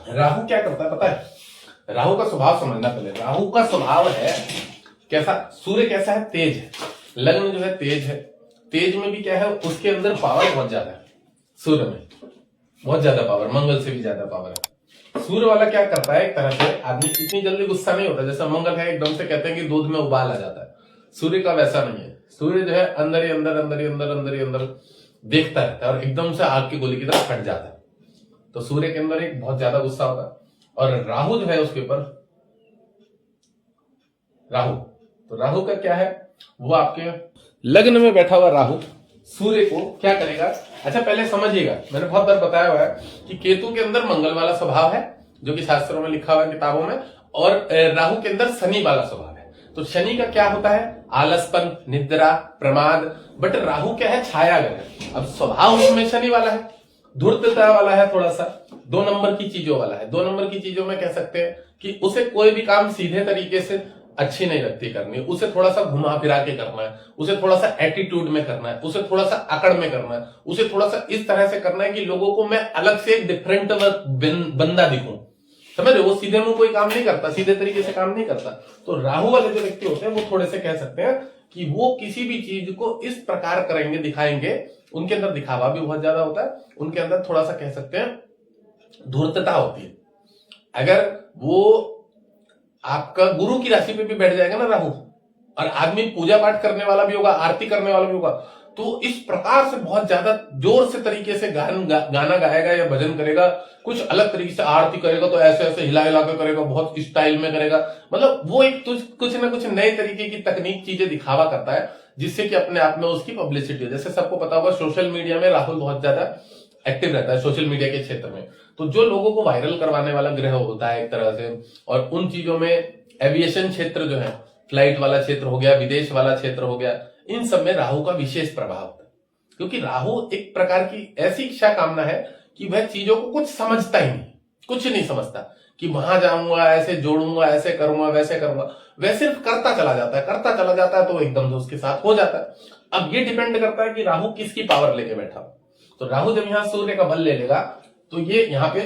राहु क्या करता है पता है? राहु का स्वभाव समझना पहले। राहु का स्वभाव है कैसा? सूर्य कैसा है? तेज है। लग्न जो है तेज है। तेज में भी क्या है, उसके अंदर पावर बहुत ज्यादा है। सूर्य में बहुत ज्यादा पावर, मंगल से भी ज्यादा पावर है। सूर्य वाला क्या करता है, एक तरह से आदमी इतनी जल्दी गुस्सा नहीं होता। जैसा मंगल है एकदम से कहते हैं कि दूध में उबाल आ जाता है, सूर्य का वैसा नहीं है। सूर्य जो है अंदर ही अंदर अंदर ही अंदर अंदर ही अंदर देखता रहता है और एकदम से आग की गोली की तरह फट जाता है। तो सूर्य के अंदर एक बहुत ज्यादा गुस्सा होता है। और राहु जो है उसके ऊपर, राहु, तो राहु का क्या है, वो आपके लग्न में बैठा हुआ राहु सूर्य को क्या करेगा? अच्छा पहले समझिएगा, मैंने बहुत बार बताया हुआ है कि केतु के अंदर मंगल वाला स्वभाव है, जो कि शास्त्रों में लिखा हुआ है किताबों में, और राहु के अंदर शनि वाला स्वभाव है। तो शनि का क्या होता है? आलसपन, निद्रा, प्रमाद। बट राहु क्या है? छाया ग्रह। अब स्वभाव उसमें शनि वाला है, धूर्तता वाला है, थोड़ा सा 2 नंबर की चीजों वाला है। 2 नंबर की चीजों में कह सकते हैं कि उसे कोई भी काम सीधे तरीके से अच्छी नहीं लगती करनी, उसे थोड़ा सा घुमा फिरा के करना है, उसे थोड़ा सा एटीट्यूड में करना है, उसे थोड़ा सा अकड़ में करना है, उसे थोड़ा सा इस तरह से करना है कि लोगों को मैं अलग से एक डिफरेंट बंदा दिखूं। समझ रहे? वो सीधे मुंह कोई काम नहीं करता, सीधे तरीके से काम नहीं करता। तो राहु वाले जो व्यक्ति होते हैं वो थोड़े से कह सकते हैं कि वो किसी भी चीज को इस प्रकार करेंगे, दिखाएंगे। उनके अंदर दिखावा भी बहुत ज्यादा होता है, उनके अंदर थोड़ा सा कह सकते हैं धूर्तता होती है। अगर वो आपका गुरु की राशि पे भी बैठ जाएगा ना राहु, और आदमी पूजा पाठ करने वाला भी होगा, आरती करने वाला भी होगा, तो इस प्रकार से बहुत ज्यादा जोर से तरीके से गाना गाएगा या भजन करेगा, कुछ अलग तरीके से आरती करेगा, तो ऐसे ऐसे हिला हिला के करेगा, बहुत स्टाइल में करेगा। मतलब वो एक कुछ ना कुछ नए तरीके की तकनीक चीजें दिखावा करता है, जिससे कि अपने आप में उसकी पब्लिसिटी हो। जैसे सबको पता होगा सोशल मीडिया में राहुल बहुत ज्यादा एक्टिव रहता है, सोशल मीडिया के क्षेत्र में। तो जो लोगों को वायरल करवाने वाला ग्रह होता है एक तरह से, और उन चीजों में एविएशन क्षेत्र जो है, फ्लाइट वाला क्षेत्र हो गया, विदेश वाला क्षेत्र हो गया, इन सब में राहु का विशेष प्रभाव होता है। क्योंकि राहु एक प्रकार की ऐसी इच्छा कामना है कि वह चीजों को कुछ समझता ही नहीं, कुछ नहीं समझता कि वहां जाऊंगा, ऐसे जोड़ूंगा, ऐसे करूंगा, वैसे करूंगा। वह सिर्फ करता चला जाता है, करता चला जाता है, तो एकदम से उसके साथ हो जाता है। अब ये डिपेंड करता है कि राहु किसकी पावर लेके बैठा हो। तो राहु जब यहां सूर्य का बल ले लेगा, तो ये यहाँ पे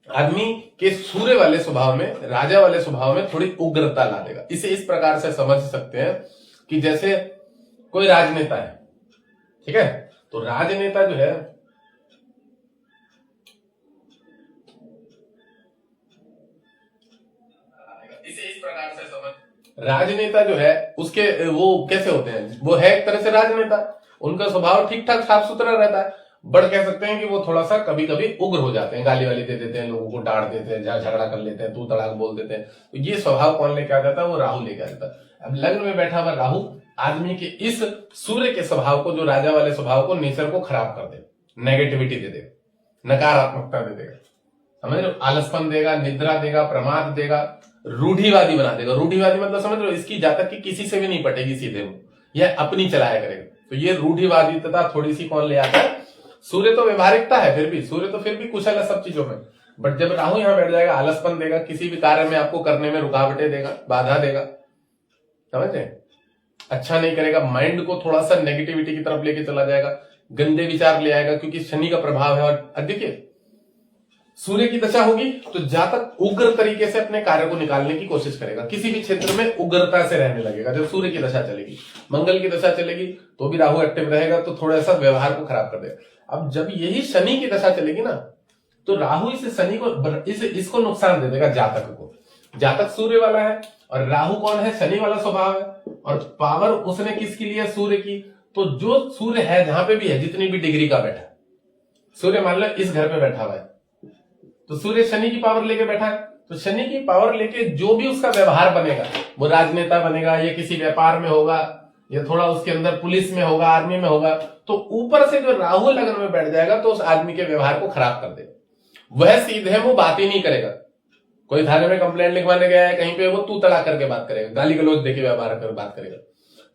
आदमी के सूर्य वाले स्वभाव में, राजा वाले स्वभाव में थोड़ी उग्रता ला देगा। इसे इस प्रकार से समझ सकते हैं कि जैसे कोई राजनेता है, ठीक है, तो राजनेता जो है, इसे इस प्रकार से समझ, राजनेता जो है उसके वो कैसे होते हैं, वो है एक तरह से राजनेता, उनका स्वभाव ठीक ठाक साफ सुथरा रहता है। बट कह सकते हैं कि वो थोड़ा सा कभी कभी उग्र हो जाते हैं, गाली वाली दे देते हैं, लोगों को डांट देते हैं, झगड़ा कर लेते हैं, तू तड़ाक बोल देते हैं। तो ये स्वभाव कौन लेके आ जाता है? वो राहु लेके आ जाता है। अब लग्न में बैठा हुआ राहु आदमी के इस सूर्य के स्वभाव को, जो राजा वाले स्वभाव को, नेचर को खराब कर दे, नेगेटिविटी दे देगा, नकारात्मकता दे देगा, समझ रहे हो? आलसपन देगा, निद्रा देगा, प्रमाद देगा, रूढ़िवादी बना देगा। रूढ़िवादी मतलब समझ रहे हो? इसकी जातक की किसी से भी नहीं पटेगी सीधे में, यह अपनी चलाया करेगा। तो ये रूढ़िवादिता थोड़ी सी कौन ले आता है? सूर्य तो व्यवहारिकता है, फिर भी सूर्य तो फिर भी कुशल है सब चीजों में। बट जब राहु यहां बैठ जाएगा, आलसपन देगा, किसी भी कार्य में आपको करने में रुकावटें देगा, बाधा देगा, समझ रहे? अच्छा नहीं करेगा, माइंड को थोड़ा सा नेगेटिविटी की तरफ लेके चला जाएगा, गंदे विचार ले आएगा, क्योंकि शनि का प्रभाव है। और देखिए सूर्य की दशा होगी तो जातक उग्र तरीके से अपने कार्य को निकालने की कोशिश करेगा, किसी भी क्षेत्र में उग्रता से रहने लगेगा। जब सूर्य की दशा चलेगी, मंगल की दशा चलेगी, तो भी राहु एक्टिव रहेगा, तो थोड़ा सा व्यवहार को खराब कर देगा। अब जब यही शनि की दशा चलेगी ना, तो राहु इस शनि को, इसको नुकसान दे देगा जातक को। जातक सूर्य वाला है और राहु कौन है? शनि वाला स्वभाव है, और पावर उसने किसकी ली है? सूर्य की। तो जो सूर्य है जहां पे भी है, जितनी भी डिग्री का बैठा, सूर्य मान लो इस घर पे बैठा हुआ है, तो सूर्य शनि की पावर लेके बैठा है, तो शनि की पावर लेके जो भी उसका व्यवहार बनेगा, वो राजनेता बनेगा, या किसी व्यापार में होगा, या थोड़ा उसके अंदर पुलिस में होगा, आर्मी में होगा, तो ऊपर से जो राहु लग्न में बैठ जाएगा, तो उस आदमी के व्यवहार को खराब कर देगा। वह सीधे वो बात ही नहीं करेगा। कोई थाने में कंप्लेंट लिखवाने गया है कहीं पे, वो तू तड़ा करके बात करेगा, गाली गलौज देके व्यवहार कर बात करेगा।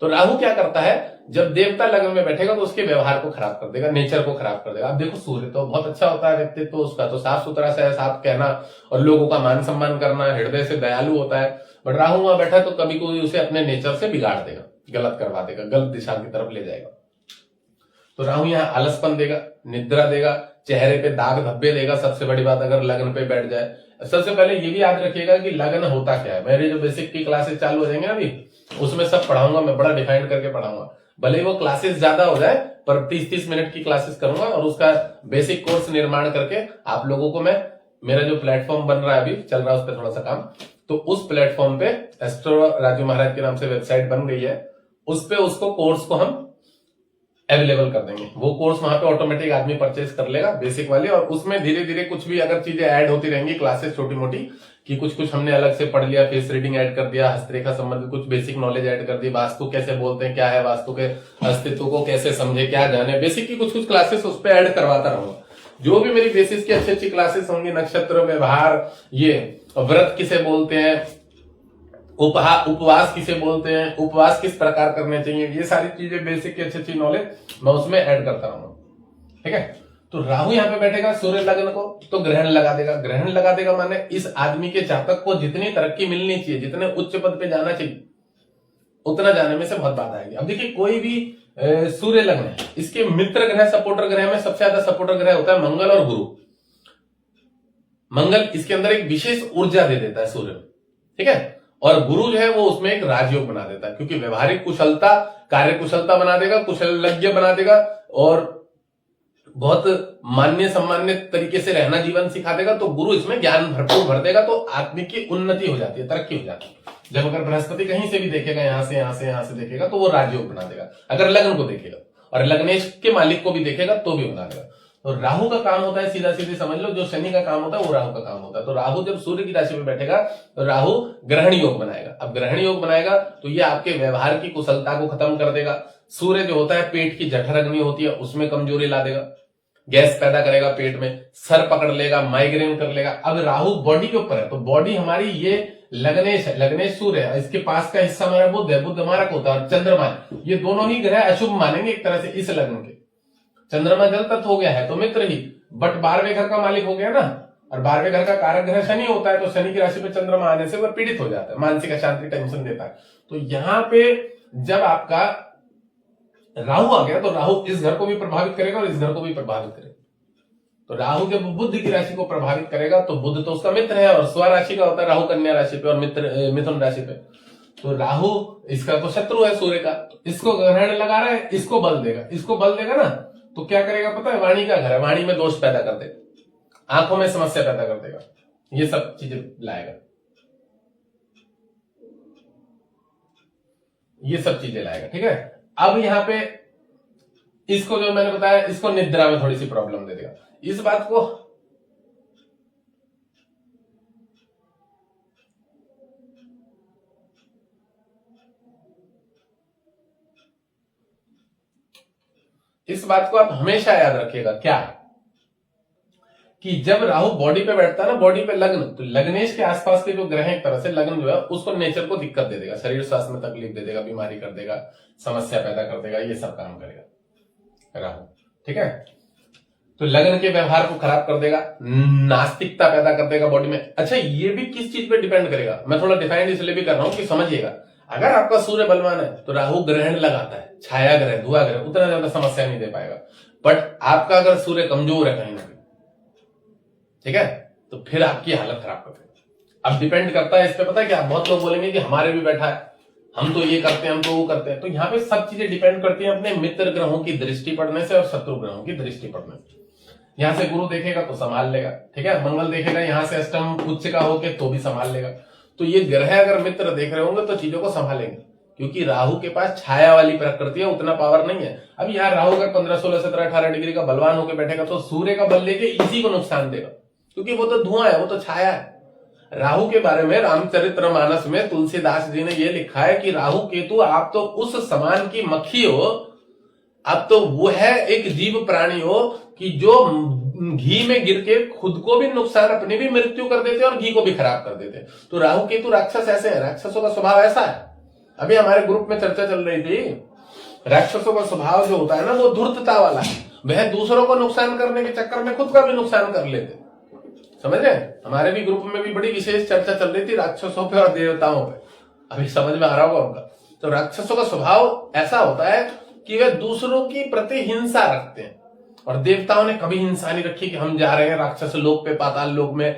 तो राहु क्या करता है? जब देवता लग्न में बैठेगा तो उसके व्यवहार को खराब कर देगा, नेचर को खराब कर देगा। अब देखो सूर्य तो बहुत अच्छा होता है, व्यक्तित्व तो उसका तो साफ सुथरा सा है, साफ कहना और लोगों का मान सम्मान करना, हृदय से दयालु होता है। बट राहु वहां बैठा तो कभी कोई उसे अपने नेचर से बिगाड़ देगा, गलत करवा देगा, गलत दिशा की तरफ ले जाएगा। तो राहु यहाँ आलसपन देगा, निद्रा देगा, चेहरे पे दाग धब्बे देगा। सबसे बड़ी बात, अगर लगन पे बैठ जाए। सबसे पहले ये भी याद रखिएगा कि लगन होता क्या है। मेरी जो बेसिक की क्लासेस चालू हो जाएंगे अभी, उसमें सब पढ़ाऊंगा मैं, बड़ा डिफाइन करके पढ़ाऊंगा। भले वो क्लासेस ज्यादा हो जाए, पर 30-30 मिनट की क्लासेस करूंगा और उसका बेसिक कोर्स निर्माण करके आप लोगों को मैं, मेरा जो प्लेटफॉर्म बन रहा है अभी चल रहा है उस पर थोड़ा सा काम, तो उस प्लेटफॉर्म पे एस्ट्रो राजू महाराज के नाम से वेबसाइट बन गई है, उस पे उसको कोर्स को हम अवेलेबल कर देंगे। वो कोर्स वहां पे ऑटोमेटिक आदमी परचेज कर लेगा बेसिक वाली, और उसमें धीरे धीरे कुछ भी अगर चीजें ऐड होती रहेंगी, क्लासेस छोटी मोटी, कि कुछ हमने अलग से पढ़ लिया, फेस रीडिंग ऐड कर दिया, हस्तरेखा संबंधित कुछ बेसिक नॉलेज ऐड कर दी, वास्तु कैसे बोलते हैं, क्या है वास्तु के अस्तित्व को कैसे समझे, क्या जाने, बेसिक की कुछ क्लासेस उस पर ऐड करवाता रहूंगा। जो भी मेरी बेसिस की अच्छी अच्छी क्लासेस होंगी, नक्षत्र व्यवहार, ये व्रत किसे बोलते हैं, उपवास किसे बोलते हैं, उपवास किस प्रकार करने चाहिए, ये सारी चीजें बेसिक की अच्छी अच्छी नॉलेज मैं उसमें ऐड करता रहूंगा। ठीक है, तो राहु यहाँ पे बैठेगा सूर्य लग्न को, तो ग्रहण लगा देगा। ग्रहण लगा देगा माने इस आदमी के जातक को जितनी तरक्की मिलनी चाहिए, जितने उच्च पद पे जाना चाहिए, उतना जाने में से बहुत बाधा आएगी। अब देखिए, कोई भी सूर्य लग्न है, इसके मित्र ग्रह, सपोर्टर ग्रह में सबसे ज्यादा सपोर्टर ग्रह होता है मंगल और गुरु। मंगल इसके अंदर एक विशेष ऊर्जा दे देता है सूर्य, ठीक है, और गुरु जो है वो उसमें एक राजयोग बना देता है, क्योंकि व्यवहारिक कुशलता, कार्य कुशलता बना देगा, कुशलज्ञ बना देगा, और बहुत मान्य सम्मान्य तरीके से रहना जीवन सिखा देगा। तो गुरु इसमें ज्ञान भरपूर भर देगा, तो आदमी की उन्नति हो जाती है, तरक्की हो जाती है। जब अगर बृहस्पति कहीं से भी देखेगा, यहां से देखेगा, तो वो राजयोग बना देगा। अगर लग्न को देखेगा और लग्नेश के मालिक को भी देखेगा तो भी बना देगा। तो राहु का काम होता है, सीधा सीधे समझ लो, जो शनि का काम होता है वो राहु का काम होता है। तो राहु जब सूर्य की राशि में बैठेगा तो राहु ग्रहण योग बनाएगा। अब ग्रहण योग बनाएगा तो ये आपके व्यवहार की कुशलता को खत्म कर देगा। सूर्य जो होता है पेट की जठर अग्नि होती है, उसमें कमजोरी ला देगा, गैस पैदा करेगा पेट में, सर पकड़ लेगा, माइग्रेन कर लेगा। अब राहु बॉडी के ऊपर है, तो बॉडी हमारी ये लग्नेश है, लग्नेश सूर्य है, इसके पास का हिस्सा हमारा बुध है, बुध हमारा होता है, और चंद्रमा, ये दोनों ही ग्रह अशुभ मानेंगे एक तरह से इस लग्न के। चंद्रमा जल तत्व हो गया है तो मित्र ही, बट 12वें घर का मालिक हो गया ना, और 12वें घर का कारक ग्रह शनि होता है, तो शनि की राशि पे चंद्रमा आने से वह पीड़ित हो जाता है, मानसिक अशांति, टेंशन देता है। तो यहां पे जब आपका राहु आ गया तो राहु इस घर को भी प्रभावित करेगा और इस घर को भी प्रभावित करेगा। तो राहु जब बुध की राशि को प्रभावित करेगा तो बुध तो उसका मित्र है, और स्वराशि का होता है राहु कन्या राशि पे और मित्र मिथुन राशि पे। तो राहु इसका तो शत्रु है सूर्य का, इसको ग्रहण लगा रहा है, इसको बल देगा, इसको बल देगा ना, तो क्या करेगा पता है, वाणी का घर है, वाणी में दोष पैदा कर देगा, आंखों में समस्या पैदा कर देगा, ये सब चीजें लाएगा, ये सब चीजें लाएगा। ठीक है, अब यहां पे इसको जो मैंने बताया, इसको निद्रा में थोड़ी सी प्रॉब्लम दे देगा। इस बात को आप हमेशा याद रखिएगा, क्या कि जब राहु बॉडी पे बैठता है ना, बॉडी पे लग्न, तो लग्नेश के आसपास के जो ग्रह एक तरह से लग्न जो है उसको नेचर को दिक्कत दे देगा, शरीर स्वास्थ्य में तकलीफ दे देगा, बीमारी कर देगा, समस्या पैदा कर देगा, ये सब काम करेगा राहु। ठीक है, तो लग्न के व्यवहार को खराब कर देगा, नास्तिकता पैदा कर देगा बॉडी में। अच्छा, ये भी किस चीज पे डिपेंड करेगा, मैं थोड़ा डिफाइंड इसलिए भी कर रहा हूं कि समझिएगा। अगर आपका सूर्य बलवान है तो राहु ग्रहण लगाता है, छाया ग्रह, धुआ ग्रह, उतना ज्यादा समस्या नहीं दे पाएगा। बट आपका अगर सूर्य कमजोर है कहीं ना कहीं, ठीक है, तो फिर आपकी हालत खराब कर देगा। अब डिपेंड करता है इस पे, पता है क्या, बहुत लोग बोलेंगे कि हमारे भी बैठा है, हम तो ये करते हैं, हम तो वो करते हैं। तो यहाँ पे सब चीजें डिपेंड करती हैं अपने मित्र ग्रहों की दृष्टि पड़ने से और शत्रु ग्रहों की दृष्टि पड़ने से। यहां से गुरु देखेगा तो संभाल लेगा, ठीक है, मंगल देखेगा यहां से अष्टम उच्च का होके तो भी संभाल लेगा। तो ये ग्रह अगर मित्र देख रहे होंगे तो चीजों को संभालेंगे, क्योंकि राहु के पास छाया वाली प्रकृति है, उतना पावर नहीं है। अब यहाँ राहु अगर 15, 16, 17, 18 डिग्री का बलवान होकर बैठेगा तो सूर्य का बल लेके इसी को नुकसान देगा, क्योंकि वो तो धुआं है, वो तो छाया है। राहु के बारे में रामचरितमानस में तुलसीदास जी ने ये लिखा है कि राहु केतु आप तो उस समान की मक्खी हो, अब तो वो है एक जीव प्राणी हो कि जो घी में गिर के खुद को भी नुकसान, अपनी भी मृत्यु कर देते और घी को भी खराब कर देते। तो राहु केतु राक्षस ऐसे हैं, राक्षसों का स्वभाव ऐसा है। अभी हमारे ग्रुप में चर्चा चल रही थी, राक्षसों का स्वभाव जो होता है ना वो धूर्तता वाला है, वह दूसरों को नुकसान करने के चक्कर में खुद का भी नुकसान कर लेते। समझ रहे, हमारे भी ग्रुप में भी बड़ी विशेष चर्चा चल रही थी राक्षसों पे और देवताओं पे, अभी समझ में आ रहा होगा उनका। तो राक्षसों का स्वभाव ऐसा होता है कि वे दूसरों की प्रति हिंसा रखते हैं, और देवताओं ने कभी हिंसा नहीं रखी कि हम जा रहे हैं राक्षस लोक पे, पाताल लोक में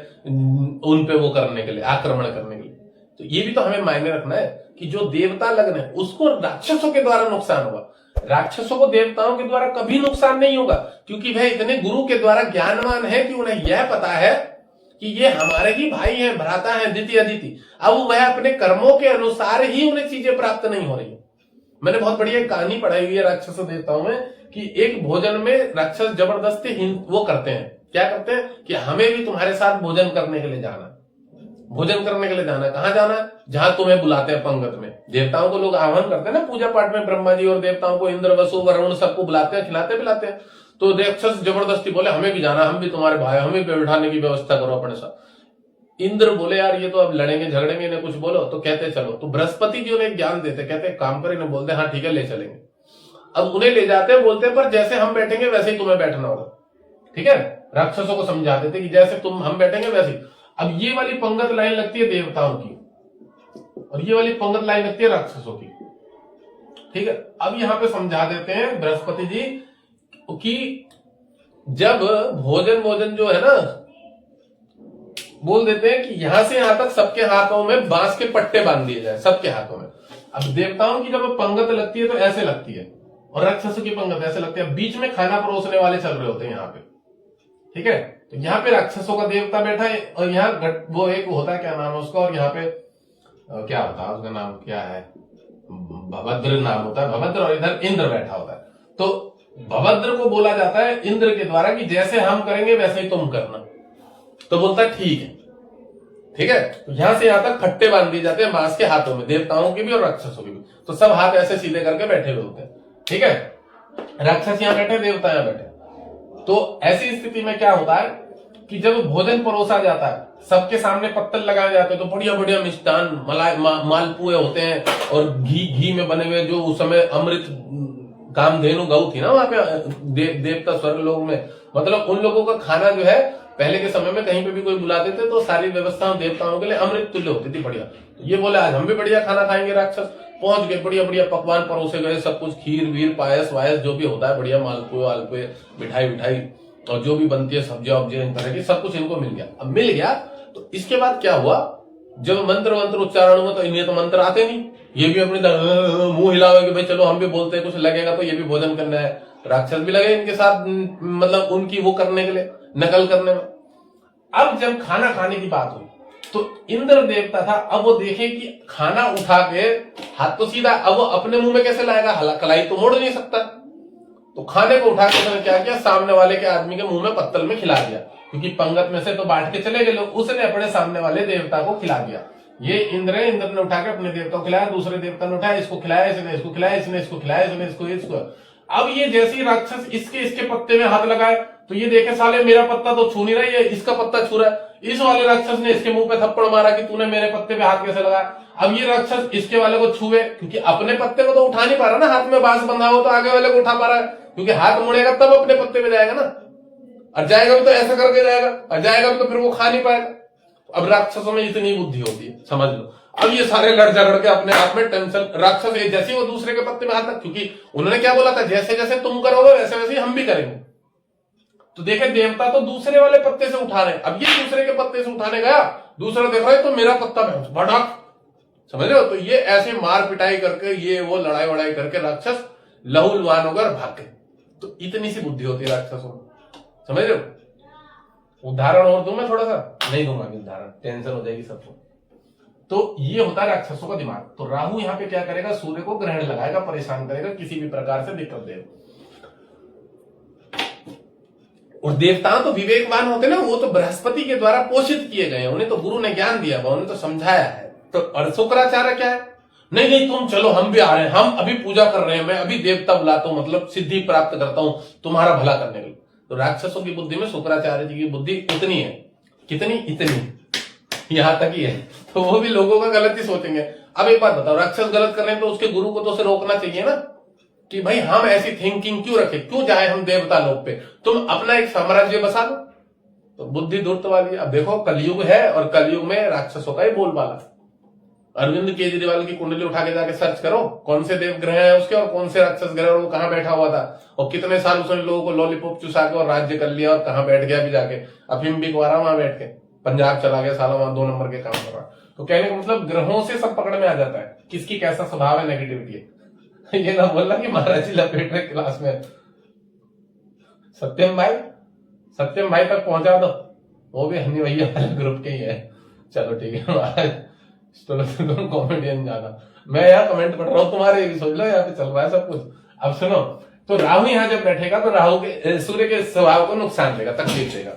उन पे वो करने के लिए, आक्रमण करने के लिए। तो ये भी तो हमें मायने रखना है कि जो देवता लग्न है उसको राक्षसों के द्वारा नुकसान होगा, राक्षसों को देवताओं के द्वारा कभी नुकसान नहीं होगा, क्योंकि वह इतने गुरु के द्वारा ज्ञानवान है कि उन्हें यह पता है कि ये हमारे ही भाई हैं, भ्राता हैं, दिति अदिति। अब वह अपने कर्मों के अनुसार ही उन्हें चीजें प्राप्त नहीं हो रही है। मैंने बहुत बढ़िया कहानी पढ़ाई हुई है राक्षस देवताओं में कि एक भोजन में राक्षस जबरदस्ती वो करते हैं, क्या करते हैं कि हमें भी तुम्हारे साथ भोजन करने के लिए जाना, भोजन करने के लिए जाना। कहां जाना? जहां तुम्हें बुलाते हैं पंगत में। देवताओं को लोग आह्वान करते हैं ना पूजा पाठ में, ब्रह्मा जी और देवताओं को, इंद्र वसु वरुण सबको बुलाते हैं, खिलाते पिलाते हैं। तो राक्षस जबरदस्ती बोले हमें भी जाना, हम भी तुम्हारे भाई, हमें भी बैठाने की व्यवस्था करो अपने साथ। इंद्र बोले यार ये तो अब लड़ेंगे झगड़ेंगे, इन्हें कुछ बोलो। तो कहते चलो। तो बृहस्पति जी उन्हें ज्ञान देते, कहते काम कर, इन्हें बोलते हाँ ठीक है ले चलेंगे। अब उन्हें ले जाते हैं, बोलते पर जैसे हम बैठेंगे वैसे ही तुम्हें बैठना होगा, ठीक है। राक्षसों को समझा देते कि जैसे तुम हम बैठेंगे वैसे ही। अब ये वाली पंगत लाइन लगती है देवताओं की और ये वाली पंगत लाइन लगती है राक्षसों की, ठीक है। अब यहां पे समझा देते हैं बृहस्पति जी कि जब भोजन जो है ना, बोल देते हैं कि यहां से यहां तक सबके हाथों में बांस के पट्टे बांध दिए जाए, सबके हाथों में। अब देवताओं की जब पंगत लगती है तो ऐसे लगती है और राक्षसों की पंगत ऐसे लगती है, बीच में खाना परोसने वाले चल रहे होते हैं यहाँ पे, ठीक है। तो यहाँ पे राक्षसों का देवता बैठा है और यहाँ वो एक होता है, क्या नाम है उसका, और यहाँ पे क्या होता है उसका नाम, क्या है, भभद्र नाम होता है, भभद्र, और इधर इंद्र बैठा होता है। तो भभद्र को बोला जाता है इंद्र के द्वारा कि जैसे हम करेंगे वैसे ही तुम करना। तो बोलता है ठीक है, ठीक है। तो यहां से यहां तक फट्टे बांध दिए जाते हैं बांस के हाथों में, देवताओं के भी और राक्षसों के भी। तो सब हाथ ऐसे सीधे करके बैठे हुए होते हैं, ठीक है। राक्षस यहां बैठे, देवता यहां बैठे। तो ऐसी स्थिति में क्या होता है कि जब भोजन परोसा जाता है, सबके सामने पत्तल लगाए जाते हैं, तो बढ़िया बढ़िया मिष्टान मालपुए होते हैं और घी में बने हुए, जो उस समय अमृत कामधेनु गौ थी ना वहां पे देवता स्वर्ग लोग में, मतलब उन लोगों का खाना जो है पहले के समय में कहीं पे भी कोई बुलाते थे तो सारी व्यवस्था देवताओं के लिए अमृत तुल्य होती थी, बढ़िया। ये बोले आज हम भी बढ़िया खाना खाएंगे। राक्षस पहुंच गए, बढ़िया बढ़िया पकवान परोसे गए, सब कुछ खीर वीर पायस वायस जो भी होता है, बढ़िया मालपुए वालपुए, मिठाई और जो भी बनती है सब्जियां वब्जियां इन तरह की, सब कुछ इनको मिल गया। अब मिल गया तो इसके बाद क्या हुआ, जब मंत्र उच्चारण हुआ तो इन्हें तो मंत्र आते नहीं, ये भी अपने मुंह हिलावे कि भाई चलो हम भी बोलते हैं, कुछ लगेगा तो ये भी भोजन करना है। राक्षस भी लगे इनके साथ, मतलब उनकी वो करने के लिए, नकल करने में। अब जब खाना खाने की बात हुई तो इंद्र देवता था, अब वो देखे कि खाना उठा के हाथ तो सीधा, अब वो अपने मुंह में कैसे लाएगा, कलाई तो मोड़ नहीं सकता। तो खाने को उठा के उसने क्या किया, सामने वाले के आदमी के मुंह में पत्तल में खिला दिया, क्योंकि पंगत में से तो बांट के चले गए लोग, उसने अपने सामने वाले देवता को खिला दिया। ये इंद्र ने उठा के अपने देवता को खिलाया, दूसरे देवता ने उठाया, इसको खिलाया, इसने इसको खिलाया, इसने इसको खिलाया, इसने इसको। अब ये जैसे ही राक्षस इसके पत्ते में हाथ लगाए तो ये देखे साले मेरा पत्ता तो छू नहीं रहा है, इसका पत्ता छू रहा है। इस वाले राक्षस ने इसके मुंह पे थप्पड़ मारा कि तूने मेरे पत्ते पे हाथ कैसे लगाया। अब ये राक्षस इसके वाले को छुए, क्योंकि अपने पत्ते को तो उठा नहीं पा रहा ना, हाथ में बांस बंधा हो, तो आगे वाले को उठा पा रहा है, क्योंकि हाथ मुड़ेगा तब अपने पत्ते पे जाएगा ना, और जाएगा भी तो ऐसा करके जाएगा, और जाएगा भी तो फिर वो खा नहीं पाएगा। अब राक्षसों में इतनी बुद्धि होती है, समझ लो। अब ये सारे लड़ झगड़ के अपने आप में टेंशन, राक्षस जैसे वो दूसरे के पत्ते में हाथ, क्योंकि उन्होंने क्या बोला था, जैसे जैसे तुम करोगे वैसे वैसे हम भी करेंगे। तो देखे देवता तो दूसरे वाले पत्ते से उठा रहे, अब ये दूसरे के पत्ते से उठाने गया, दूसरा देख रहा है तो मेरा पत्ता भड़क, समझ रहे हो। तो ये ऐसे मार पिटाई करके, ये वो लड़ाई वड़ाई करके राक्षस लहूलुहान होकर भाग गए। तो इतनी सी बुद्धि होती है राक्षसों में, समझ रहे हो। उदाहरण और दूं मैं थोड़ा सा, नहीं दूंगा उदाहरण, टेंशन हो जाएगी सबको। तो ये होता है राक्षसों का दिमाग। तो राहु यहाँ पे क्या करेगा, सूर्य को ग्रहण लगाएगा, परेशान करेगा, किसी भी प्रकार से दिक्कत देगा। और देवता तो विवेकवान होते ना, वो तो बृहस्पति के द्वारा पोषित किए गए, उन्हें तो गुरु ने ज्ञान दिया, उन्हें तो समझाया है। तो और शुक्राचार्य क्या है, नहीं तुम चलो हम भी आ रहे हैं, हम अभी पूजा कर रहे हैं, मैं अभी देवता बुलाता हूं, मतलब सिद्धि प्राप्त करता हूं तुम्हारा भला करने के लिए। तो राक्षसों की बुद्धि में शुक्राचार्य जी की बुद्धि उतनी है, कितनी, इतनी, यहां तक ही है। तो वो भी लोगों का गलत ही सोचेंगे। अब एक बात बताओ, राक्षस गलत कर रहे हैं तो उसके गुरु को तो उसे रोकना चाहिए ना, कि भाई हम ऐसी थिंकिंग क्यों रखें, क्यों जाए हम देवता लोक पे, तुम अपना एक साम्राज्य बसा लो। तो बुद्धि धूर्त वाली। अब देखो कलयुग है और कलयुग में राक्षसों का ही बोलबाला, अरविंद केजरीवाल की कुंडली उठा के जाके सर्च करो, कौन से देव ग्रह है उसके और कौन से राक्षस ग्रह, और वो कहाँ बैठा हुआ था और कितने साल उसने लोगों को लॉलीपॉप चुसा के और राज्य कर लिया, और कहाँ बैठ गया भी जाके, अफीम भी रहा वहां बैठ के, पंजाब चला गया साला, वहां 2 नंबर के काम कर रहा। तो कहने का मतलब ग्रहों से सब पकड़ में आ जाता है किसकी कैसा स्वभाव है, नेगेटिविटी है। ये ना बोलना कि महाराज जी लपेट रहे क्लास में। सत्यम भाई तक पहुंचा दो, वो भी हनी भैया वाले ग्रुप के ही है। चलो ठीक है महाराज, तुम कॉमेडियन ज्यादा, मैं यहाँ कमेंट पढ़ रहा हूँ, तुम्हारे भी सोच लो, यहाँ पे चल रहा है सब कुछ। अब सुनो, तो राहु यहाँ जब बैठेगा तो राहु के सूर्य के स्वभाव को नुकसान देगा, तकलीफ देगा,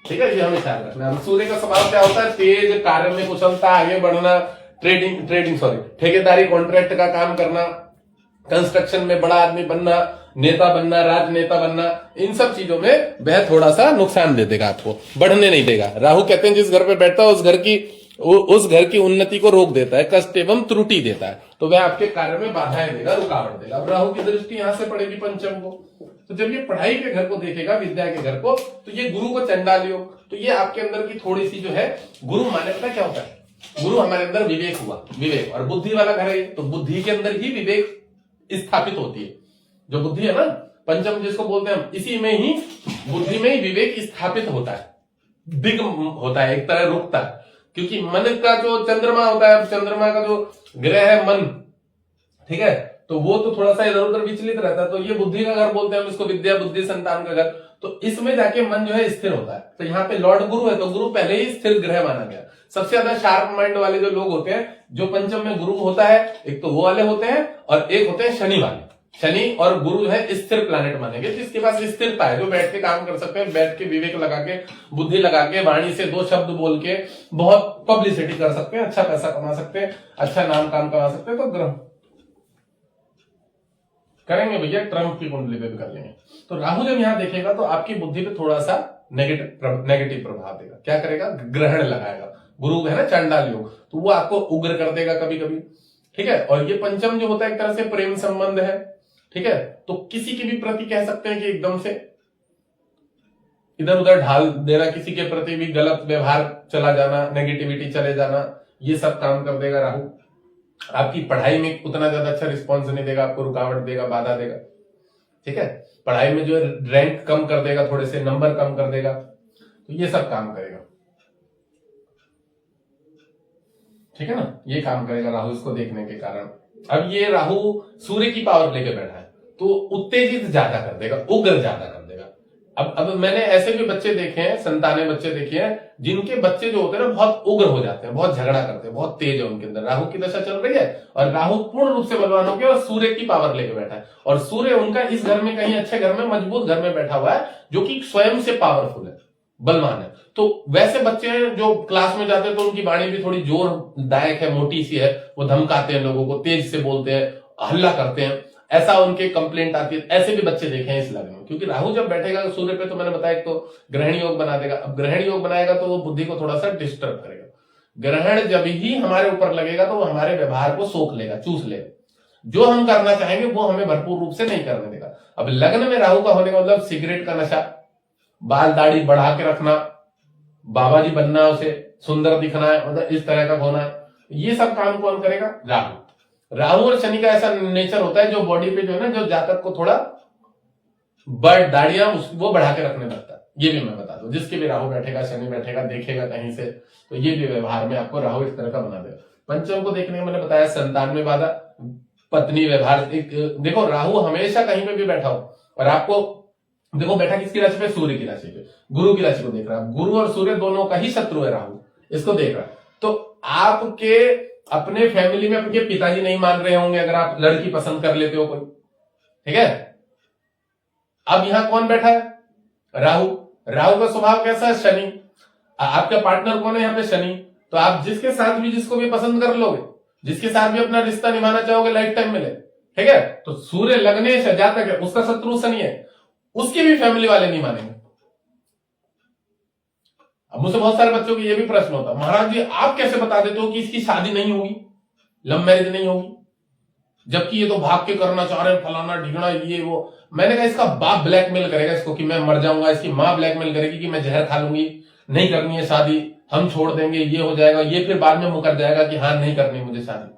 ठीक है, ये हमें ख्याल रखना। अब सूर्य का स्वभाव क्या होता है, तेज, कार्य में कुशलता, आगे बढ़ना, ठेकेदारी, कॉन्ट्रैक्ट का काम करना, कंस्ट्रक्शन में बड़ा आदमी बनना, नेता बनना, राजनेता बनना, इन सब चीजों में वह थोड़ा सा नुकसान दे देगा, आपको बढ़ने नहीं देगा। राहु कहते हैं जिस घर पे बैठता है उस घर की उन्नति को रोक देता है, कष्ट एवं त्रुटि देता है, तो वह आपके कार्य में बाधाएं देगा, रुकावट देगा। अब राहु की दृष्टि यहां से पड़ेगी पंचम को, तो जब ये पढ़ाई के घर को देखेगा, विद्या के घर को, तो ये गुरु को चंडाल योग, तो ये आपके अंदर की थोड़ी सी जो है, गुरु माने पता क्या होता है, गुरु हमारे अंदर विवेक हुआ, विवेक, और बुद्धि वाला घर है, तो बुद्धि के अंदर ही विवेक स्थापित होती है। जो बुद्धि है ना, पंचम जिसको बोलते हैं हम, इसी में ही, बुद्धि में ही विवेक स्थापित होता है, दिग होता है, एक तरह रुकता है, क्योंकि मन का जो चंद्रमा होता है, चंद्रमा का जो ग्रह है मन, ठीक है, तो वो तो थोड़ा सा इधर उधर विचलित रहता है, तो ये बुद्धि का घर बोलते हैं हम इसको, विद्या बुद्धि संतान का घर, तो इसमें जाके मन जो है स्थिर होता है। तो यहाँ पे लॉर्ड गुरु है, तो गुरु पहले ही स्थिर ग्रह माना गया। सबसे ज्यादा शार्प माइंड वाले जो लोग होते हैं, जो पंचम में गुरु होता है, एक तो वो वाले होते हैं, और एक होते हैं शनि वाले। शनि और गुरु जो है स्थिर प्लैनेट मानेंगे, जिसके पास स्थिरता है, जो बैठ के काम कर सकते हैं, बैठ के विवेक लगा के, बुद्धि लगा के, वाणी से 2 शब्द बोल के बहुत पब्लिसिटी कर सकते हैं, अच्छा पैसा कमा सकते हैं, अच्छा नाम काम कमा सकते हैं। तो ग्रह करेंगे भैया, ट्रम्प की कुंडली पे भी कर लेंगे। तो राहु जब यहां देखेगा तो आपकी बुद्धि पे थोड़ा सा नेगेटिव प्रभाव देगा। क्या करेगा, ग्रहण लगाएगा। गुरु है ना चांडाल योग, तो वो आपको उग्र कर देगा कभी कभी, ठीक है। और ये पंचम जो होता है एक तरह से प्रेम संबंध है, ठीक है, तो किसी के भी प्रति कह सकते हैं कि एकदम से इधर उधर ढाल देना, किसी के प्रति भी गलत व्यवहार चला जाना, नेगेटिविटी चले जाना, ये सब काम कर देगा राहु। आपकी पढ़ाई में उतना ज्यादा अच्छा रिस्पॉन्स नहीं देगा, आपको रुकावट देगा, बाधा देगा, ठीक है। पढ़ाई में जो है रैंक कम कर देगा, थोड़े से नंबर कम कर देगा, तो ये सब काम करेगा, ठीक है ना, ये काम करेगा राहु इसको देखने के कारण। अब ये राहु सूर्य की पावर लेके बैठा है, तो उत्तेजित ज्यादा कर देगा, उग्र ज्यादा कर देगा। अब मैंने ऐसे भी बच्चे देखे हैं, संताने बच्चे देखे हैं, जिनके बच्चे जो होते हैं ना बहुत उग्र हो जाते हैं, बहुत झगड़ा करते हैं, बहुत तेज है उनके अंदर। राहु की दशा चल रही है और राहु पूर्ण रूप से बलवान हो गया और सूर्य की पावर लेके बैठा है, और सूर्य उनका इस घर में, कहीं अच्छे घर में, मजबूत घर में बैठा हुआ है, जो कि स्वयं से पावरफुल है, बलवान है। तो वैसे बच्चे हैं जो क्लास में जाते हैं तो उनकी वाणी भी थोड़ी जोरदायक है, मोटी सी है, वो धमकाते हैं लोगों को, तेज से बोलते हैं, हल्ला करते हैं, ऐसा उनके कंप्लेंट आती है। ऐसे भी बच्चे देखे हैं इस लग्न में, क्योंकि राहु जब बैठेगा सूर्य पे, तो मैंने बताया एक तो ग्रहण योग बना देगा। अब ग्रहण योग बनाएगा तो वो बुद्धि को थोड़ा सा डिस्टर्ब करेगा। ग्रहण जब ही हमारे ऊपर लगेगा तो वो हमारे व्यवहार को सोख लेगा, चूस लेगा, जो हम करना चाहेंगे वो हमें भरपूर रूप से नहीं करने देगा। अब लग्न में राहु का होने का मतलब सिगरेट का नशा, बाल दाढ़ी बढ़ा के रखना, बाबा जी बनना, उसे सुंदर दिखना है, मतलब इस तरह का होना है, ये सब काम कौन करेगा, राहु। राहु और शनि का ऐसा नेचर होता है जो बॉडी पे जो है ना, जो जातक को थोड़ा दाढ़ियां वो बढ़ा के रखने लगता है। ये भी मैं बता दूं, जिसके भी राहु बैठेगा, शनि बैठेगा, देखेगा कहीं से, तो ये भी व्यवहार में आपको राहु इस तरह का बना देगा। पंचम को देखने में मैंने बताया संतान में बाधा, पत्नी व्यवहार। देखो राहु हमेशा कहीं पे भी बैठा हो, और आपको देखो बैठा किसकी राशि पे, सूर्य की राशि पे, गुरु की राशि को देख रहा है। गुरु और सूर्य दोनों का ही शत्रु है राहु, इसको देख रहा है। तो आपके अपने फैमिली में आपके पिताजी नहीं मान रहे होंगे अगर आप लड़की पसंद कर लेते हो कोई, ठीक है। अब यहां कौन बैठा है, राहु। राहु का स्वभाव कैसा है, शनि। आपका पार्टनर कौन है यहाँ पे, शनि। तो आप जिसके साथ भी, जिसको भी पसंद कर लोगे, जिसके साथ भी अपना रिश्ता निभाना चाहोगे, लाइफ टाइम मिले, ठीक है। तो सूर्य लगने से जातक है, उसका शत्रु शनि है, उसके भी फैमिली वाले नहीं मानेंगे। अब मुझसे बहुत सारे बच्चों को ये भी प्रश्न होता है, महाराज जी आप कैसे बता देते हो कि इसकी शादी नहीं होगी, लव मैरिज नहीं होगी, जबकि ये तो भाग के करना चाह रहे हैं, फलाना ढिगना ये वो। मैंने कहा इसका बाप ब्लैकमेल करेगा इसको कि मैं मर जाऊंगा, इसकी मां ब्लैकमेल करेगी कि मैं जहर खा लूंगी, नहीं करनी है शादी, हम छोड़ देंगे, ये हो जाएगा, ये फिर बाद में मुकर जाएगा कि हाँ नहीं करनी मुझे शादी।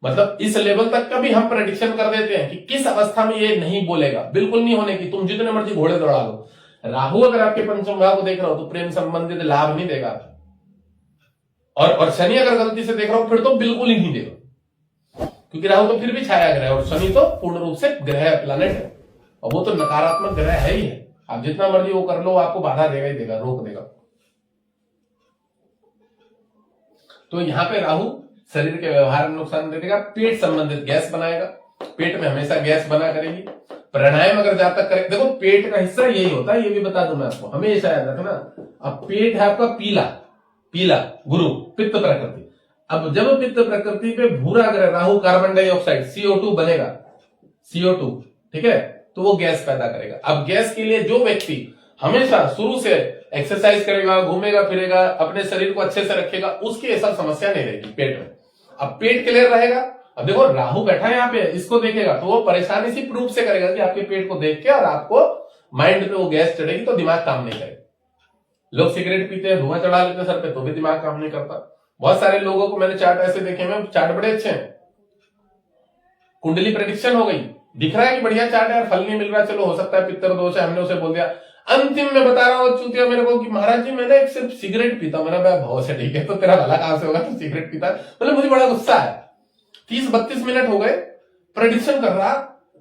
मतलब इस लेवल तक का भी हम प्रेडिक्शन कर देते हैं कि किस अवस्था में ये नहीं बोलेगा, बिल्कुल नहीं होने की, तुम जितने मर्जी घोड़े दौड़ा लो। राहु अगर आपके पंचम भाव को देख रहा हो तो प्रेम संबंधित लाभ नहीं देगा, और शनि अगर गलती से देख रहा हो फिर तो बिल्कुल ही नहीं देगा, क्योंकि राहु तो फिर भी छाया ग्रह है और शनि तो पूर्ण रूप से ग्रह है, प्लैनेट है, और वो तो नकारात्मक ग्रह है ही है। आप जितना मर्जी वो कर लो, आपको बाधा देगा ही देगा, रोक देगा। तो यहां पे राहु शरीर के व्यवहार में नुकसान दे देगा, पेट संबंधित गैस बनाएगा, पेट में हमेशा गैस बना करेगी। प्राणायाम अगर जब तक करे, देखो पेट का हिस्सा यही होता है, ये भी बता दूं मैं आपको, हमेशा याद रखना। अब पेट है आपका पीला, पीला गुरु पित्त प्रकृति। अब जब पित्त प्रकृति पे भूरा ग्रह राहु कार्बन डाइऑक्साइड CO2 बनेगा, CO2, ठीक है, तो वो गैस पैदा करेगा। अब गैस के लिए जो व्यक्ति हमेशा शुरू से एक्सरसाइज करेगा, घूमेगा फिरेगा, अपने शरीर को अच्छे से रखेगा, उसकी ऐसा समस्या नहीं रहेगी पेट में। अब पेट क्लियर रहेगा। अब देखो राहु बैठा है यहाँ पे, इसको देखेगा तो वो परेशानी इसी प्रूफ से करेगा कि आपके पेट को देख के, और आपको माइंड पे वो गैस चढ़ेगी तो दिमाग काम नहीं करेगा। लोग सिगरेट पीते हैं, धुआं चढ़ा लेते हैं सर पे, तो भी दिमाग काम नहीं करता। बहुत सारे लोगों को मैंने चार्ट ऐसे देखे हैं, चार्ट बड़े अच्छे हैं, कुंडली प्रेडिक्शन हो गई, दिख रहा है कि बढ़िया चार्ट है यार, फल नहीं मिल रहा, चलो हो सकता है पित्तर दोष है, हमने उसे बोल दिया। अंतिम में बता रहा हूं चूतिया मेरे को कि महाराज जी मैंने एक सिर्फ सिगरेट पीता, मेरा भाव से ठीक है, तो तेरा भला कहां से होगा, तू सिगरेट पीता। मतलब मुझे बड़ा गुस्सा है, 30-32 मिनट हो गए, प्रेडिक्शन कर रहा,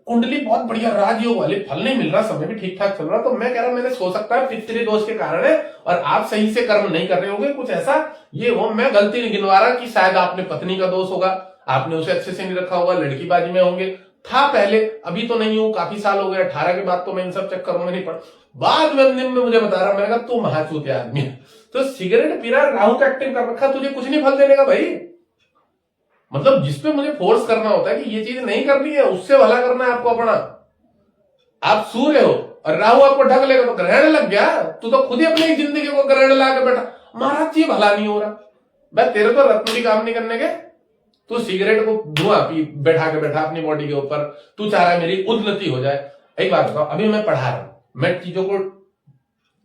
कुंडली बहुत बढ़िया राजयोग वाली, फल नहीं मिल रहा, समय भी ठीक ठाक चल रहा, तो मैं कह रहा मैंने सो सकता है पितृ दोष के कारण है, और आप सही से कर्म नहीं कर रहे होंगे, कुछ ऐसा ये हो। मैं गलती नहीं गिनवा रहा कि शायद आपने पत्नी का दोष होगा, आपने उसे अच्छे से नहीं रखा होगा, लड़कीबाजी में होंगे, था पहले, अभी तो नहीं हूं, काफी साल हो गए, 18 के बाद तो मैं इन सब चक्करों में नहीं पड़ा। बाद में अंतिम में मुझे बता रहा, मैंने कहा तू महाचूतिया आदमी है, तो सिगरेट पी रहा, राहु का एक्टिव कर रखा, तुझे कुछ नहीं फल देने का भाई। मतलब जिसपे मुझे फोर्स करना होता है कि ये चीज नहीं करनी है, उससे भला करना है आपको अपना। आप सूर्य हो और राहु आपको ढक लेगा तो ग्रहण लग गया, तू तो खुद ही अपनी जिंदगी को ग्रहण ला के बैठा, महाराज जी भला नहीं हो रहा, भाई तेरे तो रत्न भी काम नहीं करने के, तू सिगरेट को धुआं पी बैठा अपनी बॉडी के ऊपर, तू चाह रहा है मेरी उन्नति हो जाए। एक बात बताओ, अभी मैं पढ़ा रहा हूं, मैं चीजों को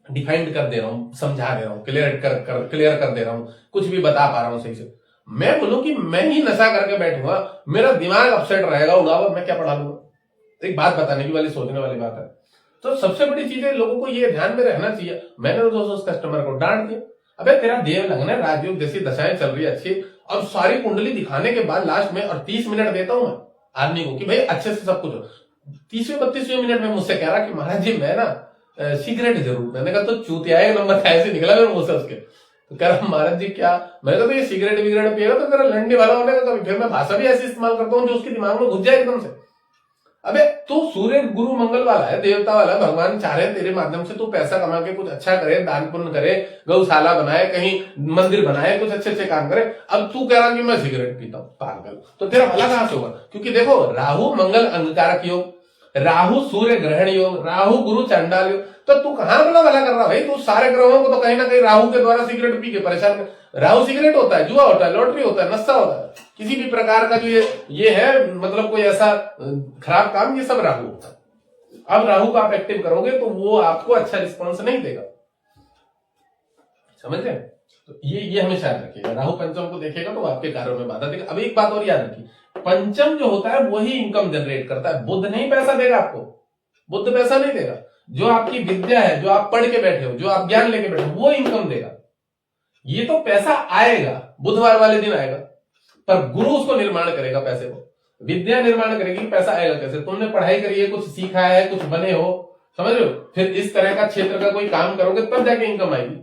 डिफाइंड कर दे रहा हूं, समझा दे रहा हूं, क्लियर कर दे रहा हूं, कुछ भी बता पा रहा हूं सही से। मैं बोलूं कि मैं ही नशा करके बैठूंगा, मेरा दिमाग अपसेट रहेगा, उड़ावा, मैं क्या पढ़ा लूंगा। एक बात बताने की वाली, सोचने वाली बात है। तो सबसे बड़ी चीज है, लोगों को ये ध्यान में रहना चाहिए। मैंने तो दोस्तों उस कस्टमर को डांट दिया, अबे तेरा देव लगन है, राजयोग जैसी दशाएं चल रही है अच्छी, अब सारी कुंडली दिखाने के बाद लास्ट में और 30 मिनट देता हूं मैं आदमी को कि भाई अच्छे से सब कुछ हो, 30वें-32वें मिनट में मुझसे कह रहा कि महाराज जी मैं ना सिगरेट जरूर। मैंने कहा तो चूतिया एक नंबर था, ऐसे निकला मेरे मुंह से उसके। तो कह रहा महाराज जी क्या, मैंने कहा तो ये सिगरेट विगरेट पिएगा तो तेरा लंडी वाला होने का कभी। फिर मैं भाषा भी ऐसी इस्तेमाल करता हूँ जो उसके दिमाग में घुस जाए एकदम से। अबे तू सूर्य गुरु मंगल वाला है, देवता वाला है, भगवान चाह रहे तेरे माध्यम से तू पैसा कमा के कुछ अच्छा करे, दान पुण्य करे, गौशाला बनाए, कहीं मंदिर बनाए, कुछ अच्छे अच्छे काम करे। अब तू कह रहा कि मैं सिगरेट पीता हूं, पागल, तो तेरा भला कहां से होगा। क्योंकि देखो राहु मंगल अंगकारक योग, राहु सूर्य ग्रहण योग, राहु गुरु चांडाल योग, तो तू कहां भला कर रहा भाई। तू सारे ग्रहों को तो कहीं ना कहीं राहु के द्वारा सिगरेट पी के परेशान कर। राहु सिगरेट होता है, जुआ होता है, लॉटरी होता है, नशा होता है, किसी भी प्रकार का जो ये है, मतलब कोई ऐसा खराब काम, ये सब राहु होता है। अब राहु को आप एक्टिव करोगे तो वो आपको अच्छा रिस्पॉन्स नहीं देगा, समझ रहे। तो ये हमेशा याद रखिएगा, राहु पंचम को देखेगा तो आपके कार्यों में बाधा देगा। अब एक बात और याद रखिए, पंचम जो होता है वही इनकम जनरेट करता है, बुध नहीं पैसा देगा आपको, बुध पैसा नहीं देगा। जो आपकी विद्या है, जो आप पढ़ के बैठे हो, जो आप ज्ञान लेके बैठे हो, वो इनकम देगा। ये तो पैसा आएगा, बुधवार वाले दिन आएगा, पर गुरु उसको निर्माण करेगा, पैसे को विद्या निर्माण करेगी, पैसा आएगा कैसे। तुमने पढ़ाई करी है, कुछ सीखा है, कुछ बने हो, समझ रहे हो, फिर इस तरह का क्षेत्र का कोई काम करोगे तब जाके इनकम आएगी।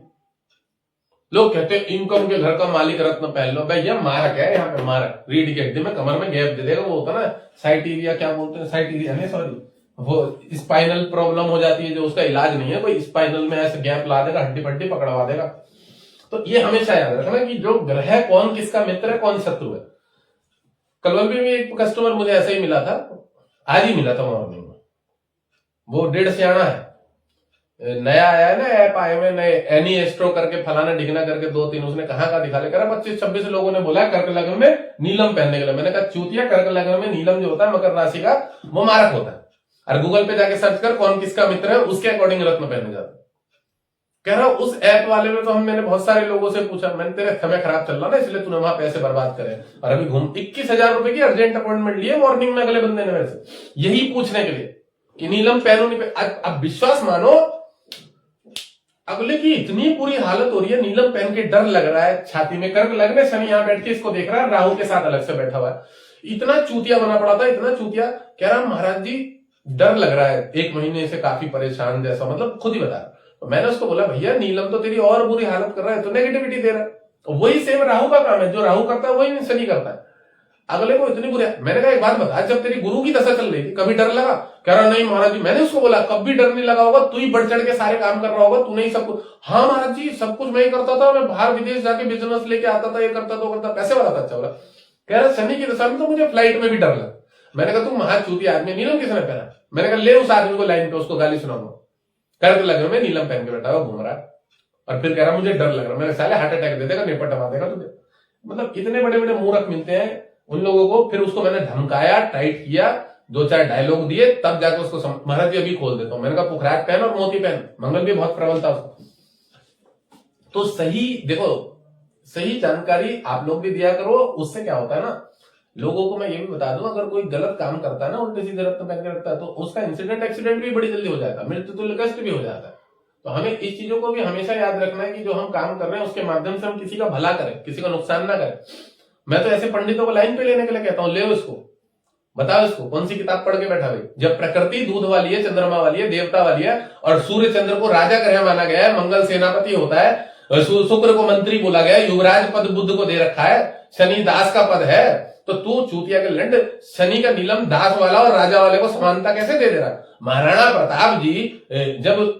लोग कहते हैं इनकम के घर का मालिक रत्न पहन लो, भैया मारक है यहाँ पे, मारक रीढ़ की हड्डी में कमर में गैप दे देगा, वो होता ना साइटीरिया, क्या बोलते हैं, साइटीरिया नहीं सॉरी, वो स्पाइनल प्रॉब्लम हो जाती है जो उसका इलाज नहीं है, कोई स्पाइनल में ऐसे गैप ला देगा, हड्डी पट्टी पकड़वा देगा। तो ये हमेशा याद रखना कि जो ग्रह कौन किसका मित्र है, कौन शत्रु है। कल भी एक कस्टमर मुझे ऐसा ही मिला था, आज ही मिला था मॉर्निंग में, वो 1.5 सियाना है, नया आया है ना ऐप आए में नए, एनी एस्ट्रो करके फलाना ढिगना करके 2-3 उसने कहाँ का दिखा ले, करा 25-26 लोगों ने बोला कर्क लग्न में नीलम पहनने के लिए। मैंने कहा चूतिया, कर्क लग्न में नीलम जो होता है मकर राशि का, वो मारक होता है, और गूगल पे जाके सर्च कर कौन किसका मित्र है, उसके अकॉर्डिंग रत्न पहनने जाता है। कह रहा उस ऐप वाले में तो मैंने बहुत सारे लोगों से पूछा, मैंने तेरे समय खराब चल रहा ना इसलिए तूने वहां पैसे बर्बाद करे, और अभी घूम 21,000 रुपए की अर्जेंट अपॉइंटमेंट लिए मॉर्निंग में अगले बंदे ने मेरे से, यही पूछने के लिए कि नीलम पेन नहीं पे। अब विश्वास मानो, अगले की इतनी बुरी हालत हो रही है, नीलम पेन के डर लग रहा है, छाती में कर्क लगने, शनि यहां बैठ के इसको देख रहा है, राहु के साथ अलग से बैठा हुआ है, इतना चूतिया बना पड़ा था, इतना चूतिया। कह रहा महाराज जी डर लग रहा है, 1 महीने से काफी परेशान जैसा, मतलब खुद ही बता। तो मैंने उसको बोला भैया नीलम तो तेरी और बुरी हालत कर रहा है, तो नेगेटिविटी दे रहा है, तो वही सेम राहु का काम है, जो राहु करता है वही शनि करता है। अगले को इतनी बुरी। मैंने कहा एक बात बता, जब तेरी गुरु की दशा चल रही थी कभी डर लगा? कह रहा नहीं महाराज जी। मैंने उसको बोला कभी डर नहीं लगा होगा, तू ही बढ़ चढ़ के सारे काम कर रहा होगा, तूने ही सब कुछ। हाँ महाराज जी सब कुछ मैं ही करता था, मैं बाहर विदेश जाके बिजनेस लेके आता था, ये करता तो करता, पैसे वाला था। अच्छा बोला, कह रहा शनि की दशा में तो मुझे फ्लाइट में भी डर लगा। मैंने कहा तू महाचूती आदमी, नीलम किसने पहना? मैंने कहा ले उस आदमी को लाइन पे, उसको गाली सुनाऊंगा। कर लग में नीलम पहन के बैठा हुआ घूम रहा है, और फिर कह रहा मुझे डर लग रहा। मैंने साले हार्ट अटैक दे देगा, निपट टमा देगा तुझे। मतलब इतने बड़े बड़े मूर्ख मिलते हैं उन लोगों को। फिर उसको मैंने धमकाया, टाइट किया, 2-4 डायलॉग दिए, तब जाकर उसको महाराज जी अभी खोल देता हूं। मैंने कहा पुखराज पहन और मोती पहन, मंगल भी बहुत प्रबल था उसको। तो सही देखो, सही जानकारी आप लोग भी दिया करो, उससे क्या होता है ना, लोगों को मैं ये भी बता दूं, अगर कोई गलत काम करता है ना, उल्टे सीधे रत्न पहन के रखता है, तो उसका इंसिडेंट एक्सीडेंट भी बड़ी जल्दी हो जाता है, मृत्यु तुल्य कष्ट भी हो जाता है। तो हमें इस चीजों को भी हमेशा याद रखना है कि जो हम काम कर रहे हैं उसके माध्यम से हम किसी का भला करें, किसी का नुकसान ना करें। मैं तो ऐसे पंडितों को लाइन पे लेने के लिए कहता हूं, ले इसको, बताओ इसको कौन सी किताब पढ़ के बैठा हुई। जब प्रकृति दूध वाली है, चंद्रमा वाली है, देवता वाली है, और सूर्य चंद्र को राजा ग्रह माना गया है, मंगल सेनापति होता है, शुक्र को मंत्री बोला गया है, युवराज पद बुध को दे रखा है, शनि दास का पद है, तो तू चूतिया के लंड शनि का नीलम दास वाला और राजा वाले को समानता कैसे दे रहा? महाराणा प्रताप जी जब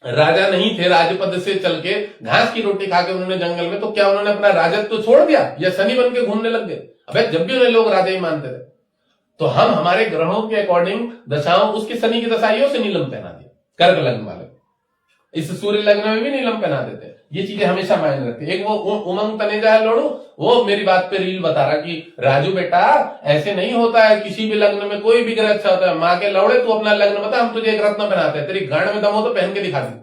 राजा नहीं थे, राजपद से चल के घास की रोटी खा के उन्होंने जंगल में, तो क्या उन्होंने अपना राजत्व तो छोड़ दिया या शनि बन के घूमने लग गए? अबे जब भी उन्हें लोग राजा ही मानते थे। तो हम हमारे ग्रहों के अकॉर्डिंग दशाओं, उसकी शनि की दशाइयों से नीलम पहना दिया। कर्क लग्न वाले इस सूर्य लग्न में भी नीलम पहना देते हैं। ये चीजें हमेशा मायने रखती है। एक वो उमंग तनेजा है लोड़ू, वो मेरी बात पे रील बता रहा कि राजू बेटा ऐसे नहीं होता है, किसी भी लग्न में कोई भी ग्रह अच्छा होता है। माँ के लौड़े तू अपना लग्न बता, हम तुझे एक रत्न पहनाते हैं, तेरी गांड में दम हो तो पहन के दिखा दी।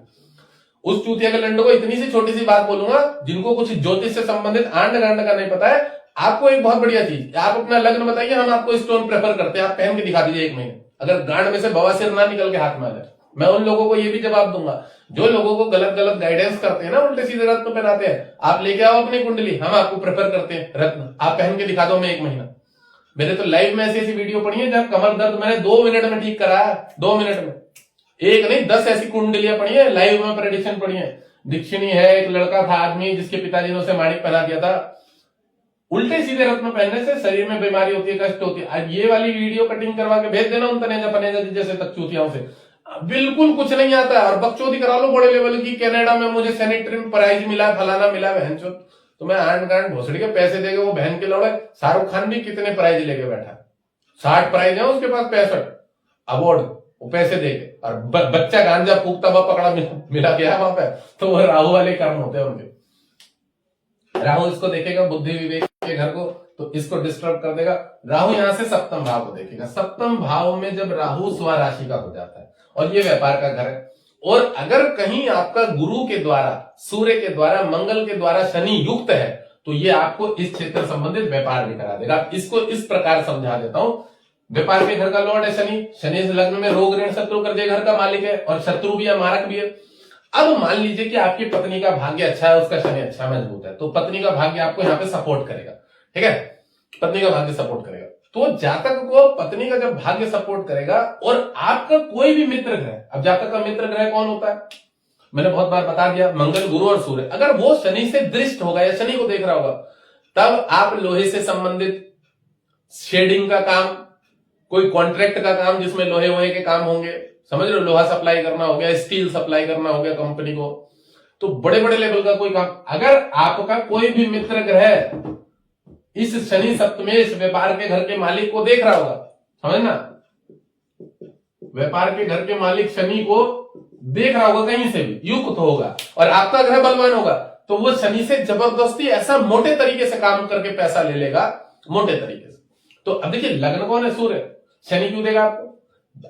उस चूतिया के लंडो को इतनी सी छोटी सी बात बोलूंगा, जिनको कुछ ज्योतिष से संबंधित आंड गांड का नहीं पता है, आपको एक बहुत बढ़िया चीज, आप अपना लग्न बताइए, हम आपको स्टोन प्रेफर करते हैं, आप पहन के दिखा दीजिए 1 महीने, अगर गांड में से बवासीर ना निकल के हाथ में आ जाए। मैं उन लोगों को ये भी जवाब दूंगा जो लोगों को गलत गलत गाइडेंस करते हैं ना, उल्टे सीधे रत्न पहनाते हैं, आप लेके आओ अपनी कुंडली, हम आपको प्रेफर करते हैं रत्न, आप पहन के दिखा दो मैं 1 महीना। मेरे तो लाइव में ऐसी ऐसी वीडियो पड़ी है जब कमर दर्द मैंने 2 मिनट में ठीक कराया, 2 मिनट में, एक नहीं 10 ऐसी कुंडलियां पड़ी है, लाइव में प्रेडिक्शन पड़ी है। दीक्षिणी है, एक लड़का था आदमी जिसके पिताजी ने उसे माणिक पहना दिया था। उल्टे सीधे रत्न पहनने से शरीर में बीमारी होती है, कष्ट होती है। आज ये वाली वीडियो कटिंग करवा के भेज देना उन तनेजा पनेजा जैसे तक चूतियाओं से, बिल्कुल कुछ नहीं आता है, और बकचोदी करा लो बड़े लेवल की, कनाडा में मुझे सैनिटरी प्राइज मिला, फलाना मिला, बहन चो तो मैं आंट गांट भोसड़ी के पैसे देके वो बहन के लौड़े। शाहरुख खान भी कितने प्राइज लेके बैठा, 60 प्राइज है उसके पास, 65 अवार्ड, वो पैसे देके, और बच्चा गांजा फूकता हुआ पकड़ा मिला गया वहां पे। तो वो राहु वाले कर्म होते हैं उनके। राहु इसको देखेगा बुद्धि विवेक के घर को, तो इसको डिस्टर्ब कर देगा। राहु यहां से सप्तम भाव को देखेगा। सप्तम भाव में जब राहु स्वराशि का हो जाता है, और ये व्यापार का घर है, और अगर कहीं आपका गुरु के द्वारा, सूर्य के द्वारा, मंगल के द्वारा शनि युक्त है, तो ये आपको इस क्षेत्र संबंधित व्यापार भी करा देगा। इसको इस प्रकार समझा देता हूं। व्यापार के घर का लॉर्ड है शनि, शनि इस लग्न में रोग ऋण शत्रु कर्जे घर का मालिक है, और शत्रु भी है, मारक भी है। अब मान लीजिए कि आपकी पत्नी का भाग्य अच्छा है, उसका शनि अच्छा मजबूत है, तो पत्नी का भाग्य आपको यहाँ पे सपोर्ट करेगा, ठीक है, पत्नी का भाग्य सपोर्ट करेगा। तो जातक को पत्नी का जब भाग्य सपोर्ट करेगा, और आपका कोई भी मित्र ग्रह, अब जातक का मित्र ग्रह कौन होता है, मैंने बहुत बार बता दिया, मंगल, गुरु और सूर्य, अगर वो शनि से दृष्ट होगा या शनि को देख रहा होगा, तब आप लोहे से संबंधित शेडिंग का काम, कोई कॉन्ट्रैक्ट का काम जिसमें लोहे वोहे के काम होंगे, समझ रहे हो, लोहा सप्लाई करना हो गया, स्टील सप्लाई करना हो गया कंपनी को, तो बड़े बड़े लेवल का कोई काम। अगर आपका कोई भी मित्र ग्रह इस शनि सप्तमेश व्यापार के घर के मालिक को देख रहा होगा, समझना, व्यापार के घर के मालिक शनि को देख रहा होगा, कहीं से भी युक्त होगा, और आपका ग्रह बलवान होगा, तो वो शनि से जबरदस्ती ऐसा मोटे तरीके से काम करके पैसा ले लेगा, मोटे तरीके से। तो अब देखिए लग्न कौन है, सूर्य, शनि क्यों देगा आपको?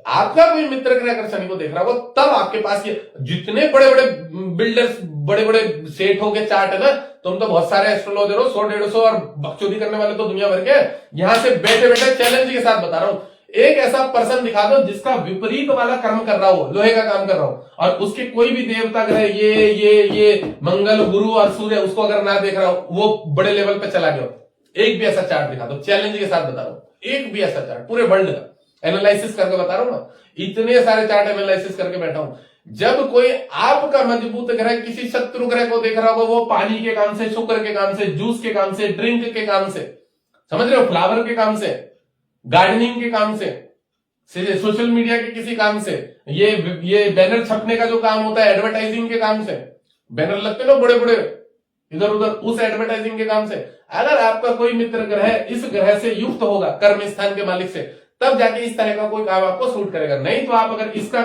आपका कोई मित्र ग्रह अगर शनि को देख रहा होगा तब आपके पास ये जितने बड़े बड़े बिल्डर्स, बड़े बड़े सेठों के चार्ट है ना, तुम तो बहुत सारे एस्ट्रोलॉजर हो, 100-150 और बकचोदी करने वाले तो दुनिया भर के, यहां से बैठे बैठे चैलेंज के साथ बता रहा हूं, एक ऐसा पर्सन दिखा दो जिसका विपरीत वाला कर्म कर रहा हो, लोहे का काम कर रहा हो, और उसके कोई भी देवता ग्रह ये मंगल, गुरु और सूर्य उसको अगर ना देख रहा हो, वो बड़े लेवल पे चला गया, एक भी ऐसा चार्ट दिखा दो, चैलेंज के साथ बता रहा हूं, एक भी ऐसा चार्ट पूरे वर्ल्ड का एनालिसिस करके बता रहा हूं ना, इतने सारे चार्ट एनालिसिस करके बैठा हूं। जब कोई आपका मजबूत ग्रह किसी शत्रु ग्रह को देख रहा होगा, वो पानी के काम से, शुक्र के काम से, जूस के काम से, ड्रिंक के काम से, समझ रहे हो, फ्लावर के काम से, गार्डनिंग के काम से, सोशल मीडिया के किसी काम से, ये बैनर छपने का जो काम होता है एडवर्टाइजिंग के काम से, बैनर लगते ना बड़े बड़े इधर उधर, उस एडवर्टाइजिंग के काम से, अगर आपका कोई मित्र ग्रह इस ग्रह से युक्त होगा कर्म स्थान के मालिक से, तब जाके इस तरह का कोई काम आपको सूट करेगा। नहीं तो आप अगर इसका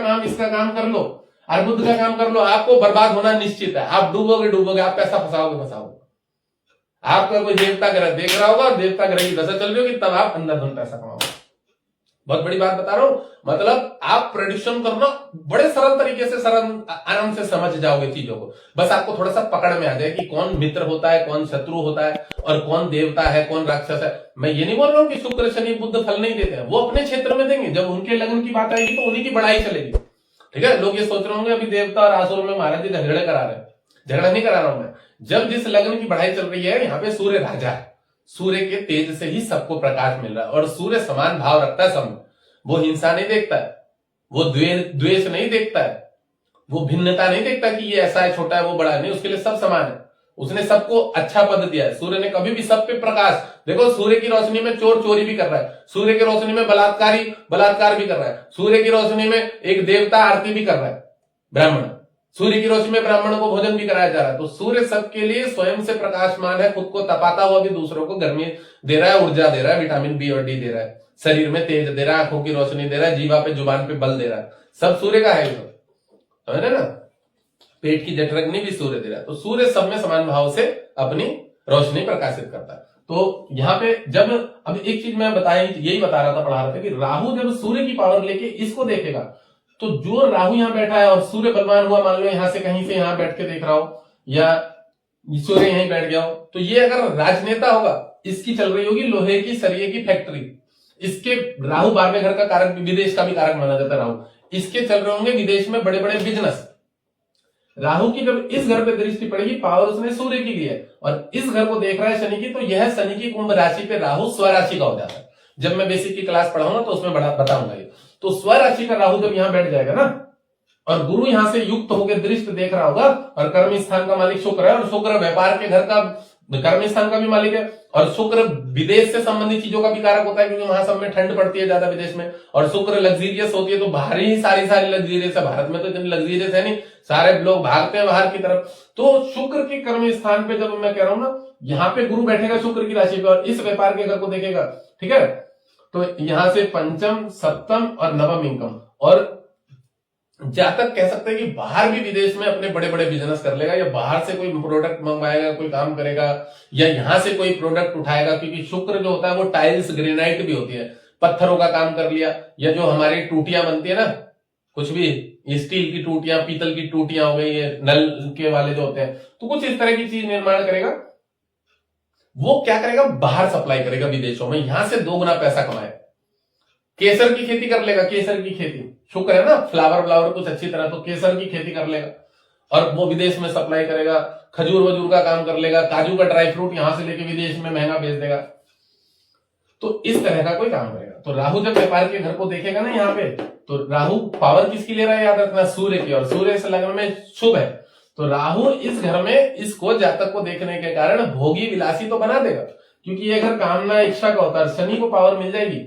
काम कर लो और बुद्ध का काम कर लो, आपको बर्बाद होना निश्चित है, आप डूबोगे, आप पैसा फंसाओगे। आपका कोई देवता ग्रह देख रहा होगा और देवता ग्रह की दशा चल रही होगी, तब आप अंधाधुंध पैसा कमाओगे। बहुत बड़ी बात बता रहा हूं, मतलब आप प्रेडिक्शन करना बड़े सरल तरीके से, सरल आराम से समझ जाओगे चीजों को, बस आपको थोड़ा सा पकड़ में आ जाए कि कौन मित्र होता है, कौन शत्रु होता है, और कौन देवता है, कौन राक्षस है। मैं ये नहीं बोल रहा हूं कि शुक्र शनि बुध फल नहीं देते हैं, वो अपने क्षेत्र में देंगे, जब उनके लग्न की बात आएगी तो उन्हीं की बढ़ाई चलेगी। ठीक है, लोग ये सोच रहे होंगे अभी देवता और आसुर में महाराज जी झगड़े करा रहे हैं, झगड़ा नहीं करा रहा हूं मैं। जब जिस लग्न की बढ़ाई चल रही है, यहाँ पे सूर्य राजा है, सूर्य के तेज से ही सबको प्रकाश मिल रहा है, और सूर्य समान भाव रखता है सब, वो हिंसा नहीं देखता है, वो द्वेष नहीं देखता है, वो भिन्नता नहीं देखता कि ये ऐसा है, छोटा है, वो बड़ा है, नहीं, उसके लिए सब समान है। उसने सबको अच्छा पद दिया है, सूर्य ने कभी भी सब पे प्रकाश, देखो सूर्य की रोशनी में चोर चोरी भी कर रहा है, सूर्य की रोशनी में बलात्कारी बलात्कार भी कर रहा है, सूर्य की रोशनी में एक देवता आरती भी कर रहा है ब्राह्मण, सूर्य की रोशनी में ब्राह्मणों को भोजन भी कराया जा रहा है। तो सूर्य सबके लिए स्वयं से प्रकाशमान है, खुद को तपाता हुआ भी दूसरों को गर्मी दे रहा है, ऊर्जा दे रहा है, विटामिन बी और डी दे रहा है, शरीर में तेज दे रहा है, आंखों की रोशनी दे रहा है, जीवा पे जुबान पे बल दे रहा है, सब सूर्य का है, समझ रहे ना, पेट की जठरग्नि भी सूर्य दे रहा है। तो सूर्य सब में समान भाव से अपनी रोशनी प्रकाशित करता है। तो यहाँ पे जब, अब एक चीज मैं यही बता रहा था, पढ़ा रहा था कि राहु जब सूर्य की पावर लेके इसको देखेगा, तो जो राहु यहाँ बैठा है और सूर्य बलवान हुआ, मान लो यहां से कहीं से यहां बैठ के देख रहा हो, या सूर्य यहीं बैठ गया हो, तो ये अगर राजनेता होगा, इसकी चल रही होगी लोहे की सरिये की फैक्ट्री, इसके राहु 12वें घर का कारक, विदेश का भी कारक माना जाता है राहु, इसके चल रहे होंगे विदेश में बड़े बड़े बिजनेस। राहु की जब इस घर पे दृष्टि पड़ेगी, पावर उसने सूर्य की ली है, और इस घर को देख रहा है शनि की, तो यह शनि की कुंभ राशि पे राहु स्वराशि का हो जाता है। जब मैं बेसिक की क्लास पढ़ाऊंगा तो उसमें बताऊंगा ये। तो स्वराशि का राहु जब यहां बैठ जाएगा ना, और गुरु यहां से युक्त होकर दृष्टि देख रहा होगा, और कर्म स्थान का मालिक शुक्र है, और शुक्र व्यापार के घर का, कर्म स्थान का भी मालिक है, और शुक्र विदेश से संबंधित चीजों का भी कारक होता है, क्योंकि वहां सब में ठंड पड़ती है ज्यादा विदेश में, और शुक्र लग्जीरियस होती है, तो बाहर ही सारी लग्जीरियस है, भारत में तो इतनी लग्जीरियस है नहीं, सारे लोग भागते हैं बाहर की तरफ। तो शुक्र के कर्म स्थान पे जब मैं कह रहा हूं ना, यहाँ पे गुरु बैठेगा शुक्र की राशि पे, और इस व्यापार के घर को देखेगा, ठीक है, तो यहां से पंचम, सप्तम और नवम इनकम, और जहां तक कह सकते हैं कि बाहर भी विदेश में अपने बड़े बड़े बिजनेस कर लेगा, या बाहर से कोई प्रोडक्ट मंगवाएगा, कोई काम करेगा, या यहां से कोई प्रोडक्ट उठाएगा, क्योंकि शुक्र जो होता है वो टाइल्स ग्रेनाइट भी होती है, पत्थरों का काम कर लिया, या जो हमारी टूटियां बनती है ना, कुछ भी स्टील की टूटियां, पीतल की टूटियां हो गई, ये नल के वाले जो होते हैं, तो कुछ इस तरह की चीज निर्माण करेगा, वो क्या करेगा, बाहर सप्लाई करेगा विदेशों में, यहां से 2 गुना पैसा कमाए। केसर की खेती कर लेगा, केसर की खेती, शुक्र है ना, फ्लावर कुछ अच्छी तरह, तो केसर की खेती कर लेगा और वो विदेश में सप्लाई करेगा, खजूर वजूर का काम कर लेगा, काजू का ड्राई फ्रूट यहां से लेके विदेश में महंगा बेच देगा, तो इस तरह का कोई काम करेगा। तो राहु जब व्यापार के घर को देखेगा ना यहाँ पे, तो राहु पावर किसकी ले रहा है, याद रखना, सूर्य की, और सूर्य इस लग्न में शुभ है, तो राहु इस घर में इसको जातक को देखने के कारण भोगी विलासी तो बना देगा, क्योंकि ये घर कामना इच्छा का होता है। शनि को पावर मिल जाएगी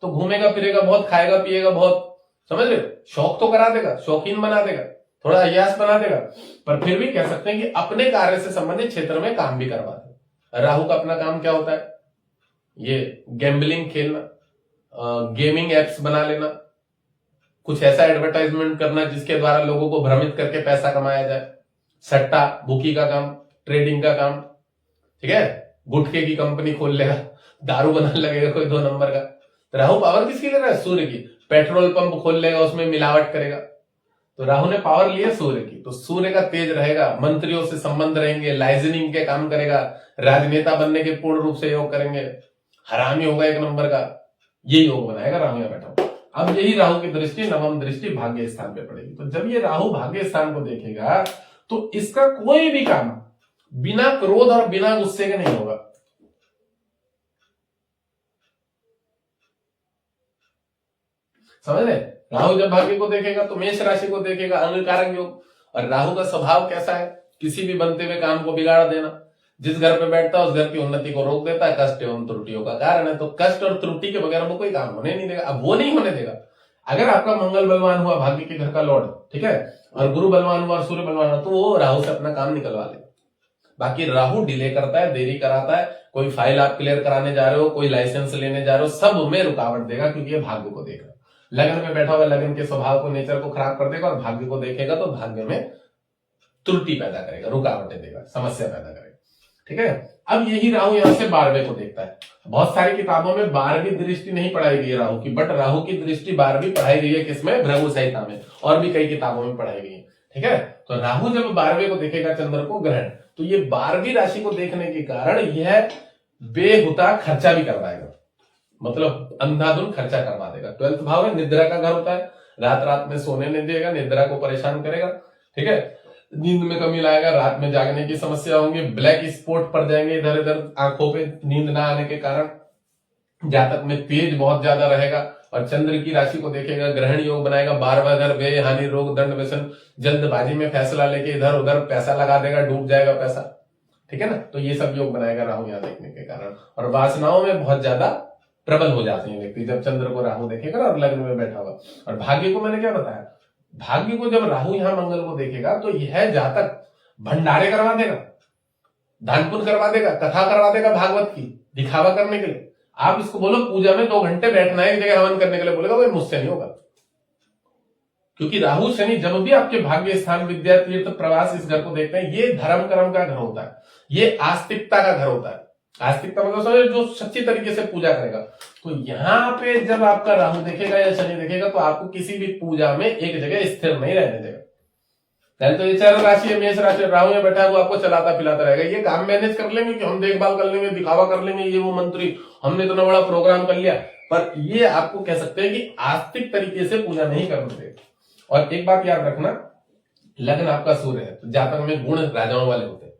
तो घूमेगा फिरेगा बहुत, खाएगा पिएगा बहुत, समझ रहे, शौक तो करा देगा, शौकीन बना देगा, थोड़ा अयास बना देगा, पर फिर भी कह सकते हैं कि अपने कार्य से संबंधित क्षेत्र में काम भी करवा दे। राहु का अपना काम क्या होता है, ये गैम्बलिंग खेलना, गेमिंग एप्स बना लेना, कुछ ऐसा एडवर्टाइजमेंट करना जिसके द्वारा लोगों को भ्रमित करके पैसा कमाया जाए, सट्टा बुकी का काम, ट्रेडिंग का काम, ठीक है, गुटखे की कंपनी खोल लेगा, दारू बनाने लगेगा कोई 2 नंबर का। राहु पावर किसकी ले रहा है, सूर्य की। पेट्रोल पंप खोल लेगा, उसमें मिलावट करेगा। तो राहु ने पावर ली है सूर्य की, तो सूर्य का तेज रहेगा, मंत्रियों से संबंध रहेंगे, लाइजनिंग के काम करेगा, राजनेता बनने के पूर्ण रूप से योग करेंगे, हरामी होगा एक नंबर का, ये योग बनाएगा राहु यहाँ बैठा। अब यही राहु की दृष्टि, नवम दृष्टि भाग्य स्थान पे पड़ेगी। तो जब ये राहु भाग्य स्थान को देखेगा तो इसका कोई भी काम बिना क्रोध और बिना गुस्से के नहीं होगा। समझ रहे? राहु जब भाग्य को देखेगा तो मेष राशि को देखेगा, अंगकारक योग। और राहु का स्वभाव कैसा है? किसी भी बनते हुए काम को बिगाड़ देना। जिस घर पे बैठता है उस घर की उन्नति को रोक देता है, कष्ट एवं त्रुटियों का कारण है। तो कष्ट और त्रुटि के बगैर वो कोई काम होने नहीं देगा। अब वो नहीं होने देगा अगर आपका मंगल बलवान हुआ, भाग्य के घर का लॉर्ड, ठीक है, और गुरु बलवान हुआ और सूर्य बलवान हुआ, तो वो राहु से अपना काम निकलवा ले। बाकी राहु डिले करता है, देरी कराता है। कोई फाइल आप क्लियर कराने जा रहे हो, कोई लाइसेंस लेने जा रहे हो, सब में रुकावट देगा, क्योंकि ये भाग्य को देख रहा है। लगन में बैठा हुआ लगन के स्वभाव को, नेचर को खराब कर देगा, और भाग्य को देखेगा तो भाग्य में त्रुटि पैदा करेगा, रुकावटें देगा, समस्या पैदा करेगा। ठीक है, अब यही राहु यहां से 12वें को देखता है। बहुत सारी किताबों में 12वीं दृष्टि नहीं पढ़ाई गई है राहु की, बट राहु की दृष्टि 12वीं पढ़ाई गई है किसमें? भृगु संहिता में, और भी कई किताबों में पढ़ाई गई है। ठीक है, तो राहु जब 12वें को देखेगा चंद्र को ग्रहण, तो ये 12वीं राशि को देखने के कारण यह बेहुदा खर्चा भी करवाएगा, मतलब अंधाधुन खर्चा करवा देगा। 12th भाव है, निद्रा का घर होता है, रात रात में सोने नहीं देगा, निद्रा को परेशान करेगा। ठीक है, नींद में कमी लाएगा, रात में जागने की समस्या होंगी, ब्लैक स्पॉट पड़ जाएंगे इधर इधर आंखों पे नींद ना आने के कारण, जातक में तेज बहुत ज्यादा रहेगा। और चंद्र की राशि को देखेगा, ग्रहण योग बनाएगा, 12वां घर, व्यय, हानि, रोग, दंड, व्यसन, जल्दबाजी में फैसला लेके इधर उधर पैसा लगा देगा, डूब जाएगा पैसा। ठीक है ना, तो ये सब योग बनाएगा राहु यहाँ देखने के कारण। और वासनाओं में बहुत ज्यादा प्रबल हो जाते हैं व्यक्ति जब चंद्र को राहु देखेगा और लग्न में बैठा हुआ। और भाग्य को मैंने क्या बताया, भाग्य को जब राहु यहां मंगल को देखेगा तो यह जातक भंडारे करवा देगा, दान पुण्य करवा देगा, कथा करवा देगा भागवत की, दिखावा करने के लिए। आप इसको बोलो पूजा में 2 घंटे बैठना है एक जगह हवन करने के लिए, बोलेगा भाई मुझसे नहीं होगा। क्योंकि राहु शनि जब भी आपके भाग्य स्थान, विद्या, तीर्थ, प्रवास इस घर को देखते हैं, ये धर्म कर्म का घर होता है, ये आस्तिकता का घर होता है। आस्तिकता मतलब समझो जो सच्ची तरीके से पूजा करेगा। तो यहाँ पे जब आपका राहु देखेगा या शनि देखेगा तो आपको किसी भी पूजा में एक जगह स्थिर नहीं रहने देगा। पहले तो ये 4 राशि है, मेष राशि, राहु में बैठा है, वो आपको चलाता पिलाता रहेगा। ये काम मैनेज कर लेंगे कि हम देखभाल कर लेंगे, दिखावा कर लेंगे, ये वो मंत्री, हमने इतना बड़ा प्रोग्राम कर लिया, पर ये आपको कह सकते हैं कि आस्तिक तरीके से पूजा नहीं करने देगा। और एक बात याद रखना, लग्न आपका सूर्य है, तो जातक में गुण राजाओं वाले होते हैं,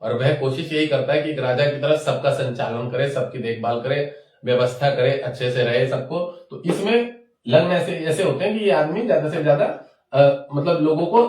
और वह कोशिश यही करता है कि एक राजा की तरह सबका संचालन करे, सबकी देखभाल करे, व्यवस्था करे, अच्छे से रहे सबको। तो इसमें लग्न ऐसे होते हैं कि ये आदमी ज्यादा से ज्यादा मतलब लोगों को,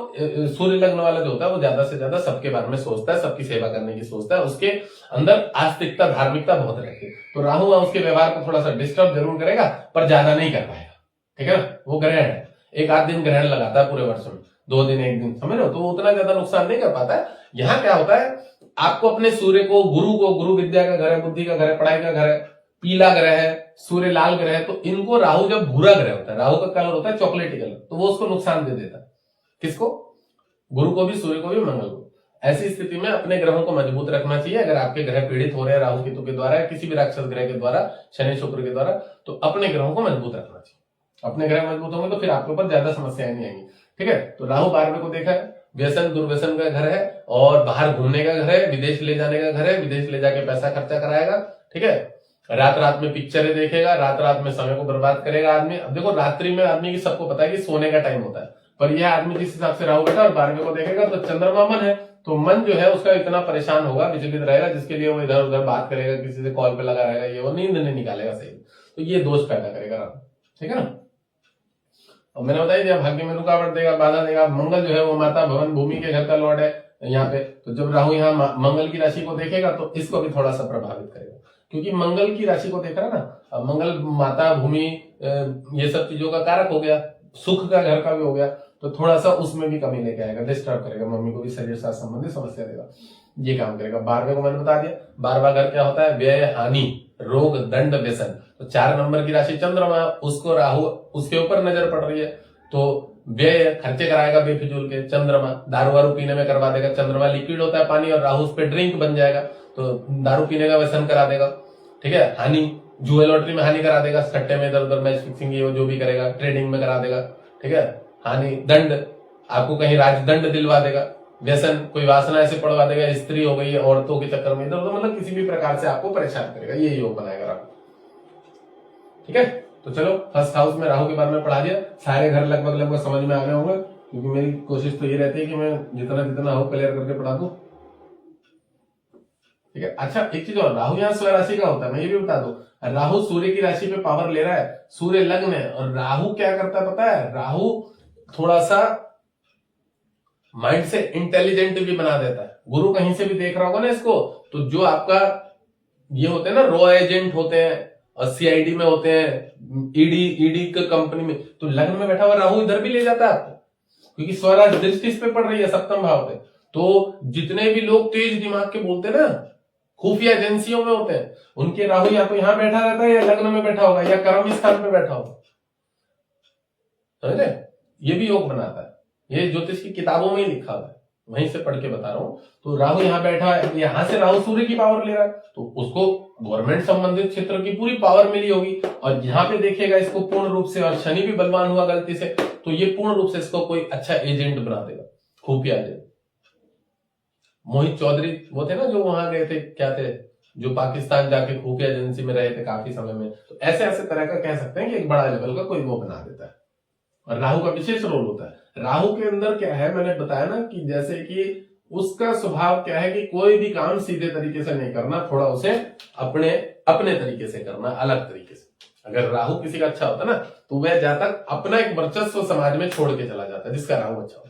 सूर्य लग्न वाला जो होता है वो ज्यादा से ज्यादा सबके बारे में सोचता है, सबकी सेवा करने की सोचता है, उसके अंदर आस्तिकता, धार्मिकता बहुत रहती है। तो राहु उसके व्यवहार को थोड़ा सा डिस्टर्ब जरूर करेगा, पर ज्यादा नहीं कर पाएगा। ठीक है ना, वो ग्रहण है, एक आध दिन ग्रहण लगाता है पूरे वर्ष में, 2 दिन 1 दिन, समझ रहे हो, तो वो उतना ज्यादा नुकसान नहीं कर पाता है। यहाँ क्या होता है, आपको अपने सूर्य को, गुरु विद्या का घर है, बुद्धि का घर है, पढ़ाई का घर है, पीला ग्रह है, सूर्य लाल ग्रह है, तो इनको राहु जब भूरा ग्रह होता है, राहु का कलर होता है चॉकलेटी कलर, तो वो उसको नुकसान दे देता है। किसको? गुरु को भी, सूर्य को भी, मंगल को। ऐसी स्थिति में अपने ग्रहों को मजबूत रखना चाहिए। अगर आपके ग्रह पीड़ित हो रहे हैं राहु केतु के द्वारा या किसी भी राक्षस ग्रह के द्वारा, शनि शुक्र के द्वारा, तो अपने ग्रहों को मजबूत रखना चाहिए। अपने ग्रह मजबूत होंगे तो फिर आपके ऊपर ज्यादा समस्याएं नहीं आएंगी। ठीक है, तो राहु 12वें को देखा है, व्यसन दुर्व्यसन का घर है, और बाहर घूमने का घर है, विदेश ले जाने का घर है, विदेश ले जाके पैसा खर्चा कराएगा। ठीक है, रात रात में पिक्चरें देखेगा, रात रात में समय को बर्बाद करेगा आदमी। अब देखो रात्रि में आदमी की सबको पता है कि सोने का टाइम होता है, पर यह आदमी जिस हिसाब से राहु बैठा और 12वें को देखेगा तो चंद्रमा मन है, तो मन जो है उसका इतना परेशान होगा, विचलित रहेगा, जिसके लिए वो इधर उधर बात करेगा, किसी से कॉल पे लगा रहेगा, ये वो नींद नहीं निकालेगा सही। तो ये दोष पैदा करेगा राहु। ठीक है ना, और मैंने बताया दिया भाग्य में रुकावट देगा, बाधा देगा। मंगल जो है वो माता भवन भूमि के घर का लॉर्ड है यहाँ पे, तो जब राहु यहाँ मंगल की राशि को देखेगा तो इसको भी थोड़ा सा प्रभावित करेगा, क्योंकि मंगल की राशि को देख रहा है ना, अब मंगल माता भूमि ये सब चीजों का कारक हो गया, सुख का घर का भी हो गया, तो थोड़ा सा उसमें भी कमी लेके आएगा, डिस्टर्ब करेगा, मम्मी को भी शरीर साथ संबंधित समस्या देगा, ये काम करेगा। 12वें को मैंने बता दिया, 12वां घर क्या होता है, व्यय, हानि, रोग, दंड, व्यसन। तो 4 नंबर की राशि चंद्रमा, उसको राहु, उसके ऊपर नजर पड़ रही है, तो व्यय खर्चे कराएगा बेफिजूल के। चंद्रमा दारू वारू पीने में करवा देगा, चंद्रमा लिक्विड होता है पानी, और राहु उस पर ड्रिंक बन जाएगा, तो दारू पीने का व्यसन करा देगा। ठीक है, हानि, जुए लॉटरी में हानि करा देगा, सट्टे में इधर उधर मैच फिक्सिंग ये वो जो भी करेगा, ट्रेडिंग में करा देगा, ठीक है, हानि, दंड, आपको कहीं राजदंड दिलवा देगा, व्यसन, कोई वासना ऐसे पड़वा देगा, स्त्री हो गई औरतों के चक्कर में इधर उधर, मतलब किसी भी प्रकार से आपको परेशान करेगा, ये योग बनाएगा राहु। ठीक है, तो चलो फर्स्ट हाउस में राहु के बारे में पढ़ा दिया, सारे घर लगभग लगभग समझ में आ गए होंगे, क्योंकि मेरी कोशिश तो ये रहती है कि मैं जितना जितना हो क्लियर करके पढ़ा दूं। ठीक है, अच्छा एक चीज और, राहु यहाँ स्वराशि का होता है, मैं ये भी बता दूं, राहु सूर्य की राशि पे पावर ले रहा है, सूर्य लग्न है, और राहु क्या करता है पता है, राहु थोड़ा सा माइंड से इंटेलिजेंट भी बना देता है। गुरु कहीं से भी देख रहा होगा ना इसको, तो जो आपका ये होते हैं ना रॉ एजेंट होते हैं और सीआईडी में होते हैं, ईडी के कंपनी में, तो लग्न में बैठा हुआ राहु इधर भी ले जाता है आपको, क्योंकि स्वराज दृष्टि इस पे पड़ रही है सप्तम भाव पे। तो जितने भी लोग तेज दिमाग के बोलते हैं ना, खुफिया एजेंसियों में होते हैं, उनके राहु या तो यहां बैठा रहता है या लग्न में बैठा होगा या कर्म स्थान पे बैठा होगा, समझे? ये भी योग बनाता है, ये ज्योतिष की किताबों में ही लिखा हुआ है, वहीं से पढ़ के बता रहा हूं। तो राहु यहाँ बैठा है, यहां से राहु सूर्य की पावर ले रहा है, तो उसको गवर्नमेंट संबंधित क्षेत्र की पूरी पावर मिली होगी, और यहाँ पे देखिएगा इसको पूर्ण रूप से, और शनि भी बलवान हुआ गलती से, तो ये पूर्ण रूप से इसको कोई अच्छा एजेंट बना देगा, खुफिया एजेंट। मोहित चौधरी वो थे ना जो वहां गए थे, क्या थे, जो पाकिस्तान जाके खुफिया एजेंसी में रहे थे काफी समय में, तो ऐसे ऐसे तरह का कह सकते हैं कि एक बड़ा लेवल का कोई वो बना देता है, और राहु का विशेष रोल होता है। राहु के अंदर क्या है, मैंने बताया ना कि जैसे कि उसका स्वभाव क्या है कि कोई भी काम सीधे तरीके से नहीं करना, थोड़ा उसे अपने अपने तरीके से करना, अलग तरीके से। अगर राहु किसी का अच्छा होता ना, तो वह जहां तक अपना एक वर्चस्व समाज में छोड़ के चला जाता है, जिसका राहु अच्छा होता,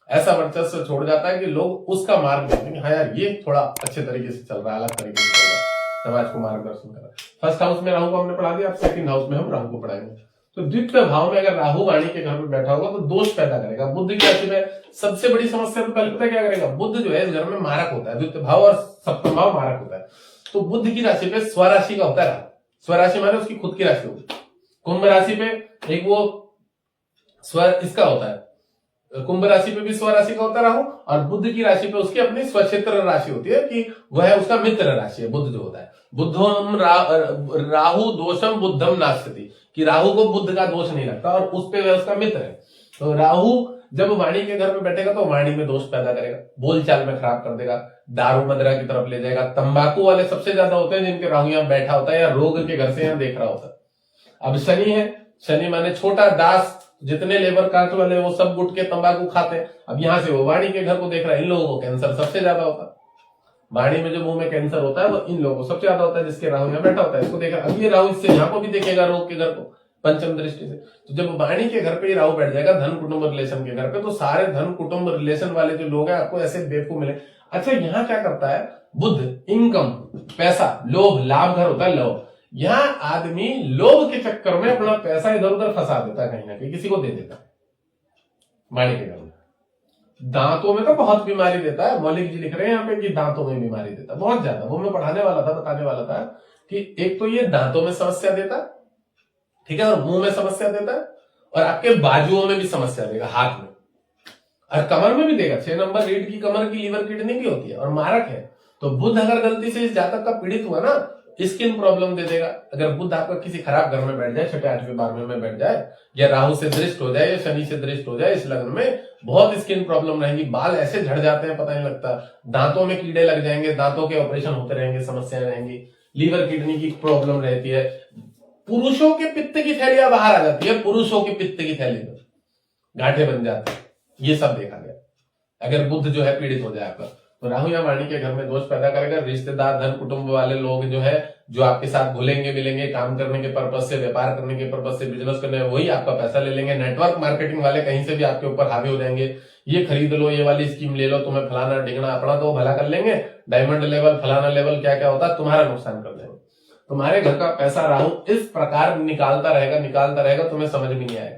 ऐसा वर्चस्व छोड़ जाता है कि लोग उसका मार्ग देखते हैं, हाँ यार ये थोड़ा अच्छे तरीके से चल रहा है, अलग तरीके से चल रहा है, समाज को मार्गदर्शन कर रहा है। फर्स्ट हाउस में राहु को हमने पढ़ा दिया, अब सेकंड हाउस में हम राहु को पढ़ाएंगे। तो द्वितीय भाव में अगर राहु वाणी के घर में बैठा होगा तो दोष पैदा करेगा। बुध की राशि में सबसे बड़ी समस्या तो पहले पता क्या करेगा, बुध जो है इस घर में मारक होता है, द्वितीय भाव और सप्तम भाव मारक होता है, तो बुध की राशि पे स्वराशि का होता है राहु, स्वराशि माने उसकी खुद की राशि होगी। कुंभ राशि पे एक वो स्वर इसका होता है, कुंभ राशि पे भी स्वराशि का होता है राहु, और बुध की राशि पे उसकी अपनी स्वक्षेत्र राशि होती है कि वह उसका मित्र राशि है, बुध जो होता है। बुद्धम राहु दोषम बुद्धम नास्ति, कि राहु को बुध का दोष नहीं लगता और उस पे वह उसका मित्र है। तो राहु जब वाणी के घर में बैठेगा तो वाणी में दोष पैदा करेगा, बोलचाल में खराब कर देगा, दारू मदिरा की तरफ ले जाएगा। तंबाकू वाले सबसे ज्यादा होते हैं जिनके राहु यहाँ बैठा होता है या रोग के घर से यहाँ देख रहा होता है। अब शनि है, शनि माने छोटा दास, जितने लेबर कास्ट वाले वो सब गुटके तंबाकू खाते हैं। अब यहां से वो वाणी के घर को देख रहा है, इन लोगों को कैंसर सबसे ज्यादा होता है, वाणी में जो मुंह में कैंसर होता है वो इन लोगों को सबसे ज्यादा होता है, जिसके राहु यहाँ बैठा होता है, इसको देख रहा है। अब ये राहु इससे यहाँ को भी देखेगा, रोग के घर को पंचम दृष्टि से। तो जब वाणी के घर पे ही राहु बैठ जाएगा, धन कुटुंब रिलेशन के घर पे, तो सारे धन कुटुंब रिलेशन वाले जो लोग हैं आपको ऐसे बेवकूफ मिले। अच्छा यहाँ क्या करता है बुध, इनकम, पैसा, लोभ, लाभ घर होता है लोभ। यहाँ आदमी लोभ के चक्कर में अपना पैसा इधर उधर फंसा देता है, कहीं ना कहीं किसी को दे देता है। वाणी के घर में दांतों में तो बहुत बीमारी देता है, मौलिक जी लिख रहे हैं यहाँ पे कि दांतों में बीमारी देता है बहुत ज्यादा। वो मैं पढ़ाने वाला था, बताने वाला था कि एक तो ये दांतों में समस्या देता है, ठीक है, और मुंह में समस्या देता है, और आपके बाजुओं में भी समस्या देगा, हाथ में और कमर में भी देगा। 6 नंबर रीढ़ की, कमर की, लीवर किडनी की होती है और मारक है। तो बुध अगर गलती से इस जातक का पीड़ित हुआ ना, स्किन प्रॉब्लम दे देगा। अगर बुध आपका किसी खराब घर में बैठ जाए, 6, 8, 12 में बैठ जाए, या राहु से दृष्ट हो जाए, या शनि से दृष्ट हो जाए, इस लग्न में बहुत स्किन प्रॉब्लम रहेगी। बाल ऐसे झड़ जाते हैं पता नहीं लगता, दांतों में कीड़े लग जाएंगे, दांतों के ऑपरेशन होते रहेंगे, समस्याएं रहेंगी, लीवर किडनी की प्रॉब्लम रहती है। पुरुषों के पित्त की थैलियां बाहर आ जाती है, पुरुषों के पित्त की थैली में गांठे बन जाते हैं, ये सब देखा गया अगर बुध जो है पीड़ित हो जाए आपका। तो राहु या वाणी के घर में दोष पैदा करेगा। रिश्तेदार, धन कुटुंब वाले लोग जो है, जो आपके साथ घुलेंगे मिलेंगे, काम करने के पर्पज से, व्यापार करने के पर्पज से, बिजनेस करने, वही आपका पैसा ले लेंगे। नेटवर्क मार्केटिंग वाले कहीं से भी आपके ऊपर हावी हो जाएंगे, ये खरीद लो, ये वाली स्कीम ले लो, तुम्हें फलाना ढिगना, अपना तो भला कर लेंगे, डायमंड लेवल, फलाना लेवल, क्या क्या होता है, तुम्हारा नुकसान कर देंगे। तुम्हारे घर का पैसा राहु इस प्रकार निकालता रहेगा, तुम्हें समझ में नहीं आएगा।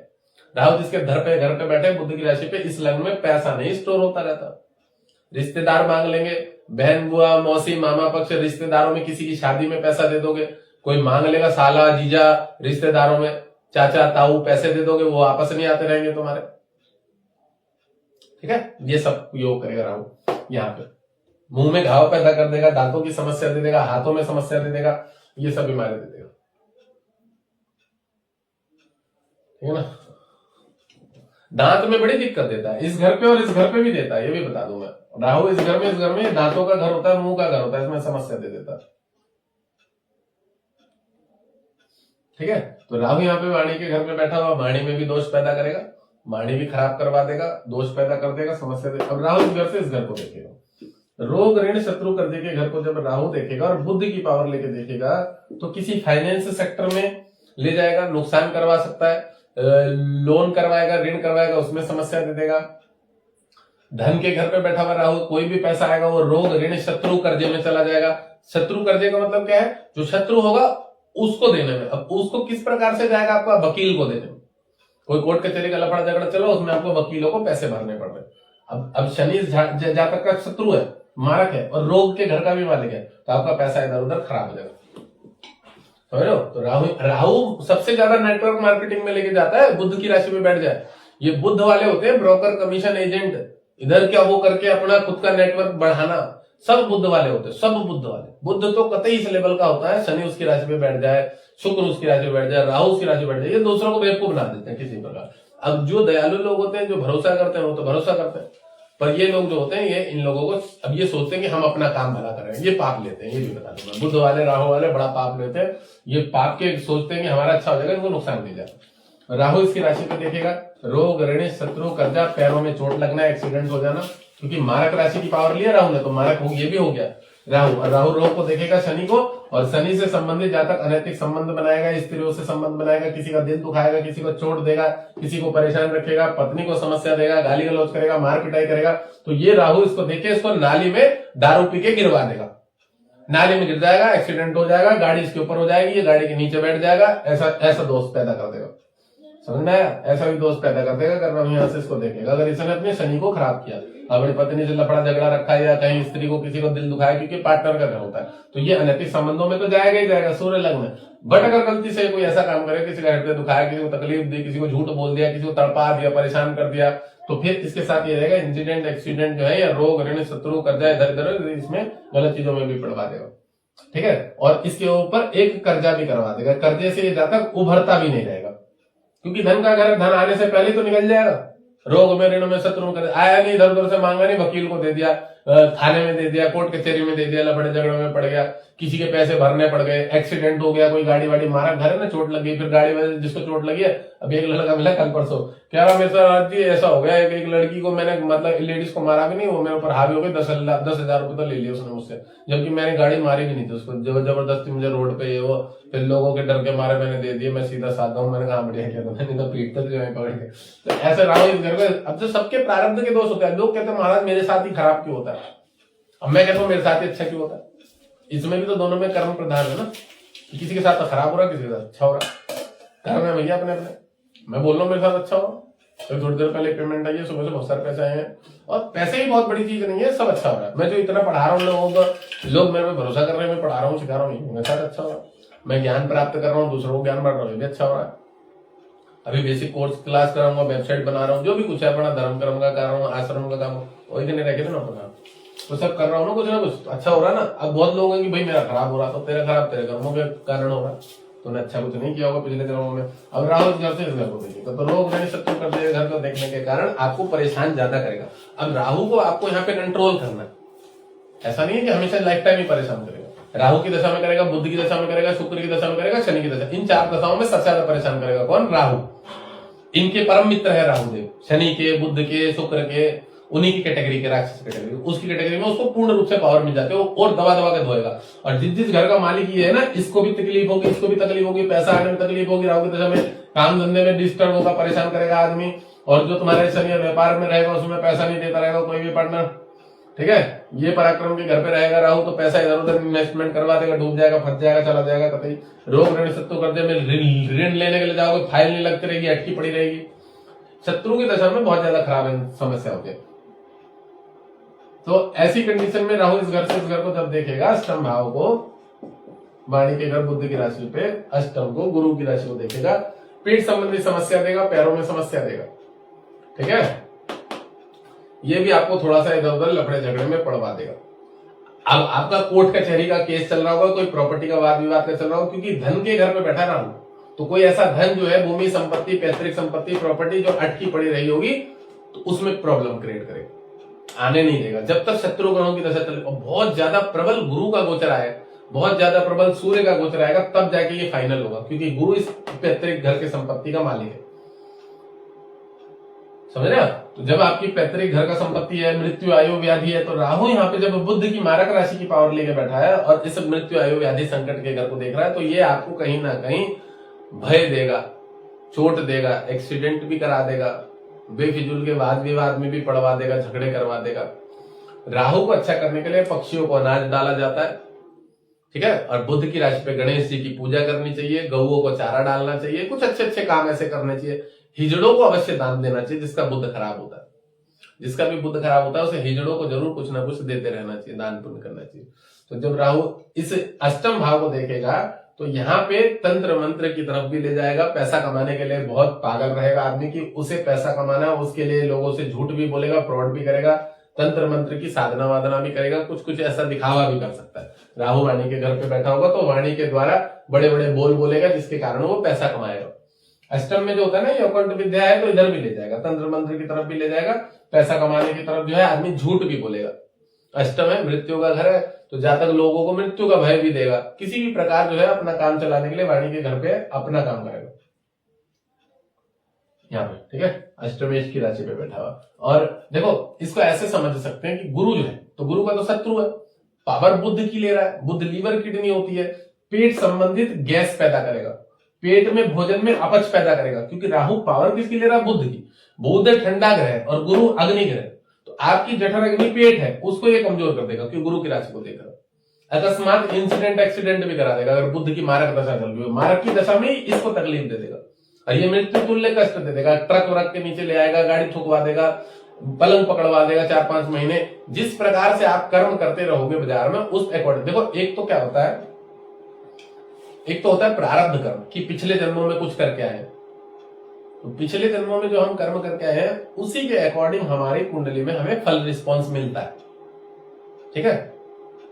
राहु जिसके घर पे बैठे बुध की राशि पे, इस लग्न में पैसा नहीं स्टोर होता रहता। रिश्तेदार मांग लेंगे, बहन, बुआ, मौसी, मामा पक्ष रिश्तेदारों में किसी की शादी में पैसा दे दोगे, कोई मांग लेगा, साला, जीजा रिश्तेदारों में, चाचा, ताऊ पैसे दे दोगे, वो आपस नहीं आते रहेंगे तुम्हारे, ठीक है। ये सब योग करेगा राहु। यहाँ पे मुंह में घाव पैदा कर देगा, दांतों की समस्या दे देगा, हाथों में समस्या दे देगा, ये सब बीमारी दे देगा, ठीक है ना। दांत में बड़ी दिक्कत देता है, इस घर पे और इस घर पे भी देता है, ये भी बता दूं मैं। राहु इस घर में दांतों का घर होता है, मुंह का घर होता है, इसमें समस्या दे देता है, ठीक है। तो राहु यहाँ पे वाणी के घर में बैठा हुआ, वाणी में भी दोष पैदा करेगा, वाणी भी खराब करवा देगा, दोष पैदा कर देगा, समस्या देगा। अब राहु इस घर से इस घर को देखेगा, रोग ऋण शत्रु कर्जे के घर को जब राहु देखेगा और बुद्ध की पावर लेके देखेगा तो किसी फाइनेंस सेक्टर में ले जाएगा, नुकसान करवा सकता है, लोन करवाएगा, ऋण करवाएगा, उसमें समस्या दे देगा। धन के घर पे बैठा हुआ राहु, कोई भी पैसा आएगा वो रोग ऋण शत्रु कर्जे में चला जाएगा। शत्रु कर्जे का मतलब क्या है, जो शत्रु होगा उसको देने में। अब उसको किस प्रकार से जाएगा, आपका वकील को देने में। कोई कोर्ट कचहरी का लफड़ा झगड़ा चलो, उसमें आपको वकीलों को पैसे भरने पड़ रहे। अब शनि जातक का शत्रु है, मारक है और रोग के घर का भी मालिक है, तो आपका पैसा इधर उधर खराब हो जाएगा, समझ रहे हो। तो राहु सबसे ज्यादा नेटवर्क मार्केटिंग में लेके जाता है, बुद्ध की राशि में बैठ जाए। ये बुद्ध वाले होते हैं ब्रोकर, कमीशन एजेंट, इधर क्या वो करके अपना खुद का नेटवर्क बढ़ाना, सब बुद्ध वाले होते हैं, सब बुद्ध वाले। बुद्ध तो कतई इस लेवल का होता है, शनि उसकी राशि में बैठ जाए, शुक्र उसकी राशि में बैठ जाए, राहु उसकी राशि में बैठ जाए, ये दूसरों को बेवकूफ बना देते हैं किसी प्रकार। अब जो दयालु लोग होते हैं, जो भरोसा करते हैं, वो तो भरोसा करते हैं, पर ये लोग जो होते हैं, ये इन लोगों को अब ये सोचते हैं कि हम अपना काम भला करें, ये पाप लेते हैं। ये भी बता दूंगा, बुद्ध वाले राहु वाले बड़ा पाप लेते हैं, ये पाप के सोचते हैं कि हमारा अच्छा हो जाएगा, इनको नुकसान नहीं जाता। राहु इसकी राशि पे देखेगा, रोग ऋण शत्रु कर्जा, पैरों में चोट लगना, एक्सीडेंट हो जाना, क्योंकि मारक राशि की पावर लिया राहु ने, तो मारक हो, ये भी हो गया राहु। और राहु रोग को देखेगा शनि को, और शनि से संबंधित जातक अनैतिक संबंध बनाएगा, स्त्रियों से संबंध बनाएगा, किसी का दिल दुखाएगा, किसी को चोट देगा, किसी को परेशान रखेगा, पत्नी को समस्या देगा, गाली गलौज करेगा, मार पिटाई करेगा। तो ये राहु इसको देखे, इसको नाली में दारू पी के गिरवा देगा, नाली में गिर जाएगा, एक्सीडेंट हो जाएगा, गाड़ी इसके ऊपर हो जाएगी, ये गाड़ी के नीचे बैठ जाएगा, ऐसा दोस्त पैदा कर देगा, समझ में आया। ऐसा भी दोस्त पैदा कर देगा अगर यहाँ से इसको देखेगा, अगर इसने अपने शनि को खराब किया, अपनी पत्नी से लफड़ा झगड़ा रखा है, या कहीं स्त्री को किसी को दिल दुखाया, क्योंकि पार्टनर का घर होता है, तो ये अनैतिक संबंधों में तो जाएगा ही जाएगा, सूर्य लग्न। बट अगर गलती से कोई ऐसा काम करे, किसी का हृदय दुखाया, किसी को तकलीफ दी, किसी को झूठ बोल दिया, किसी को तड़पा दिया, परेशान कर दिया, तो फिर इसके साथ ये रहेगा इंसिडेंट, एक्सीडेंट जो है, या रोग ऋण शत्रु कर्जा, इधर इधर इसमें गलत चीजों में भी पड़वा देगा, ठीक है। और इसके ऊपर एक कर्जा भी करवा देगा, कर्जे से ये जातक उभरता भी नहीं रहेगा, क्योंकि धन का घर, धन आने से पहले तो निकल जाएगा। रोग में ऋण में शत्रु में आया नहीं, इधर उधर से मांगा नहीं, वकील को दे दिया, थाने में दे दिया, कोर्ट कचहरी में दे दिया, लफड़े झगड़े में पड़ गया, किसी के पैसे भरने पड़ गए, एक्सीडेंट हो गया, कोई गाड़ी वाड़ी मारा, घर है ना, चोट लगी, फिर गाड़ी में जिसको चोट लगी है, अब एक लड़का मिला कल परसों, कह रहा मेरे साथ जी ऐसा हो गया, एक लड़की को मैंने, मतलब लेडीज को मारा भी नहीं, वो मेरे ऊपर हावी हो गई, 10,000 रुपए तो ले लिया उसने मुझसे, जबकि मैंने गाड़ी मारी भी नहीं थी उसको, जबरदस्ती मुझे रोड पे ये वो, फिर लोगों के डर के मारे मैंने दे दिए, मैं सीधा साधा हूँ, मैंने कहा बढ़िया किया, मैंने तो पीटते थे पकड़ के। तो ऐसे राहु इस घर में, अब जो सबके प्रारब्ध के दोष होते हैं, लोग कहते हैं महाराज मेरे साथ ही खराब क्यों होता है, अब मैं कहता हूँ मेरे साथ ही अच्छा क्यों होता है। इसमें भी तो दोनों में कर्म प्रधान है ना, किसी के साथ तो खराब हो रहा है, किसी के साथ अच्छा हो रहा है, कर्म है भैया अपने अपने। मैं बोल रहा हूँ मेरे साथ अच्छा हो, तो थोड़ी देर पहले पेमेंट आई है, सुबह से बहुत सारे पैसे आए हैं, और पैसे ही बहुत बड़ी चीज नहीं है, सब अच्छा हो रहा है। मैं जो इतना पढ़ा रहा हूँ लोगों को, लोग मेरे पे भरोसा कर रहे हैं, मैं पढ़ा रहा हूँ, सिखा रहा हूँ, मेरे साथ अच्छा हो रहा है। मैं ज्ञान प्राप्त कर रहा हूँ, दूसरों को ज्ञान बांट रहा हूँ, ये भी अच्छा हो रहा है। अभी बेसिक कोर्स क्लास कराऊंगा, वेबसाइट बना रहा हूँ, जो भी कुछ है अपना धर्म कर्म का कर रहा हूँ, आश्रम का काम, वही दिन रखे थे ना अपना, तो सब कर रहा हूँ ना, कुछ अच्छा हो रहा है ना। अब बहुत लोग हैं कि भाई मेरा खराब हो रहा, तो तेरा खराब तेरे कर्मों के कारण हो रहा, तूने अच्छा कुछ नहीं किया होगा पिछले कर्मों में। अब राहु इस घर से इस घर को देखिएगा, तो रोग ऋण शत्रु कर्जे घर को देखने के कारण आपको परेशान ज्यादा करेगा। अब राहु को आपको यहाँ पे कंट्रोल करना है, ऐसा नहीं है कि हमेशा लाइफ टाइम ही परेशान करेगा। राहु की दशा में करेगा, बुध की दशा में करेगा, शुक्र की दशा में करेगा, शनि की दशा, इन 4 दशाओं में सबसे ज्यादा परेशान करेगा कौन? राहु। इनके परम मित्र है राहुदेव, शनि के, बुध के, शुक्र के, उन्हीं की कैटेगरी के, राक्षस कैटेगरी, उसकी कैटेगरी में उसको पूर्ण रूप से पावर मिल जाती है, वो और दबा दबा के धोएगा। और जिस घर का मालिक ये है ना, इसको भी तकलीफ होगी, इसको भी तकलीफ होगी, पैसा आने में तकलीफ होगी, राहु की दशा में काम धंधे में डिस्टर्ब होगा, परेशान करेगा आदमी। और जो तुम्हारे शनि व्यापार में रहेगा उसमें पैसा नहीं देता रहेगा कोई भी पार्टनर, ठीक है। ये पराक्रम के घर पे रहेगा राहु, तो पैसा इधर उधर इन्वेस्टमेंट करवा देगा, डूब जाएगा, फंस जाएगा, चला जाएगा कतई। रोग ऋण शत्रु कर्जे में ऋण लेने के लिए जाओगे, फाइल नहीं लगती रहेगी, अटकी पड़ी रहेगी। शत्रु की दशा में बहुत ज्यादा खराब समस्या होती है। तो ऐसी कंडीशन में राहु इस घर से इस घर को जब देखेगा, अष्टम भाव को, वाणी के घर बुद्ध की राशि पे, अष्टम को, गुरु की राशि को देखेगा, पेट संबंधी समस्या देगा, पैरों में समस्या देगा, ठीक है। ये भी आपको थोड़ा सा इधर उधर लफड़े झगड़े में पड़वा देगा। अब आपका कोर्ट कचहरी का केस चल रहा होगा, कोई प्रॉपर्टी का वाद विवाद का चल रहा होगा, क्योंकि धन के घर पे बैठा राहु, तो कोई ऐसा धन जो है भूमि संपत्ति, पैतृक संपत्ति, प्रॉपर्टी जो अटकी पड़ी रही होगी, तो उसमें प्रॉब्लम क्रिएट करेगा, आने नहीं देगा जब तक शत्रु ग्रहों की दशा चले। और बहुत ज्यादा प्रबल गुरु का गोचर आए, बहुत ज्यादा प्रबल सूर्य का गोचर आएगा, तब जाके ये फाइनल होगा, क्योंकि गुरु इस पैतृक घर के संपत्ति का मालिक है। समझ रहे आप? तो जब आपकी पैतृक घर का संपत्ति है, मृत्यु आयु व्याधि है, तो राहु यहाँ पे जब बुध की मारक राशि की पावर लेके बैठा है और इस मृत्यु आयु व्याधि संकट के घर को देख रहा है, तो ये आपको कहीं ना कहीं भय देगा, चोट देगा, एक्सीडेंट भी करा देगा, बेफिजूल के वाद विवाद में भी पड़वा देगा, झगड़े करवा देगा। राहु को अच्छा करने के लिए पक्षियों को अनाज डाला जाता है, ठीक है, और बुध की राशि पे गणेश जी की पूजा करनी चाहिए, गऊओं को चारा डालना चाहिए, कुछ अच्छे अच्छे काम ऐसे करने चाहिए। हिजड़ों को अवश्य दान देना चाहिए, जिसका बुध खराब होता है, जिसका भी बुध खराब होता है उसे हिजड़ों को जरूर कुछ ना कुछ देते रहना चाहिए, दान पुण्य करना चाहिए। तो जब राहु इस अष्टम भाव को देखेगा तो यहाँ पे तंत्र मंत्र की तरफ भी ले जाएगा। पैसा कमाने के लिए बहुत पागल रहेगा आदमी की, उसे पैसा कमाना, उसके लिए लोगों से झूठ भी बोलेगा, फ्रॉड भी करेगा, तंत्र मंत्र की साधना वादना भी करेगा, कुछ कुछ ऐसा दिखावा भी कर सकता है। राहु वाणी के घर पे बैठा होगा तो वाणी के द्वारा बड़े बड़े बोल बोलेगा, जिसके कारण वो पैसा कमाएगा। अष्टम में जो होता है ना, ये अकंठ विद्या है, तो इधर भी ले जाएगा, तंत्र मंत्र की तरफ भी ले जाएगा, पैसा कमाने की तरफ जो है आदमी झूठ भी बोलेगा। अष्टम है, मृत्यु का घर है, तो जातक लोगों को मृत्यु का भय भी देगा, किसी भी प्रकार जो है अपना काम चलाने के लिए वाणी के घर पे अपना काम करेगा यहाँ पे, ठीक है, अष्टमेश की राशि पे बैठा हुआ। और देखो इसको ऐसे समझ सकते हैं कि गुरु जो है, तो गुरु का तो शत्रु है, पावर बुध की ले रहा है, बुध लीवर किडनी होती है, पेट संबंधित गैस पैदा करेगा, पेट में भोजन में अपच पैदा करेगा, क्योंकि राहु पावर किसकी ले रहा है? बुध की। बुध ठंडा ग्रह है और गुरु अग्नि ग्रह, तो आपकी जठर अग्नि पेट है, उसको ये कमजोर कर देगा, क्योंकि गुरु की राशि को देख रहा है। अकस्मात इंसिडेंट एक्सीडेंट भी करा देगा, अगर बुध की मारक दशा चल रही है, मारक की दशा में इसको तकलीफ दे देगा और ये मृत्यु तुल्य कष्ट दे देगा। ट्रक व्रक के नीचे ले आएगा, गाड़ी ठुकवा देगा, पलंग पकड़वा देगा 4-5 महीने। जिस प्रकार से आप कर्म करते रहोगे बाजार में, उस अकॉर्डिंग देखो, एक तो क्या होता है, एक तो होता है प्रारब्ध कर्म, कि पिछले जन्मों में कुछ करके आए, तो पिछले जन्मों में जो हम कर्म करके आए हैं उसी के अकॉर्डिंग हमारी कुंडली में हमें फल रिस्पॉन्स मिलता है, ठीक है,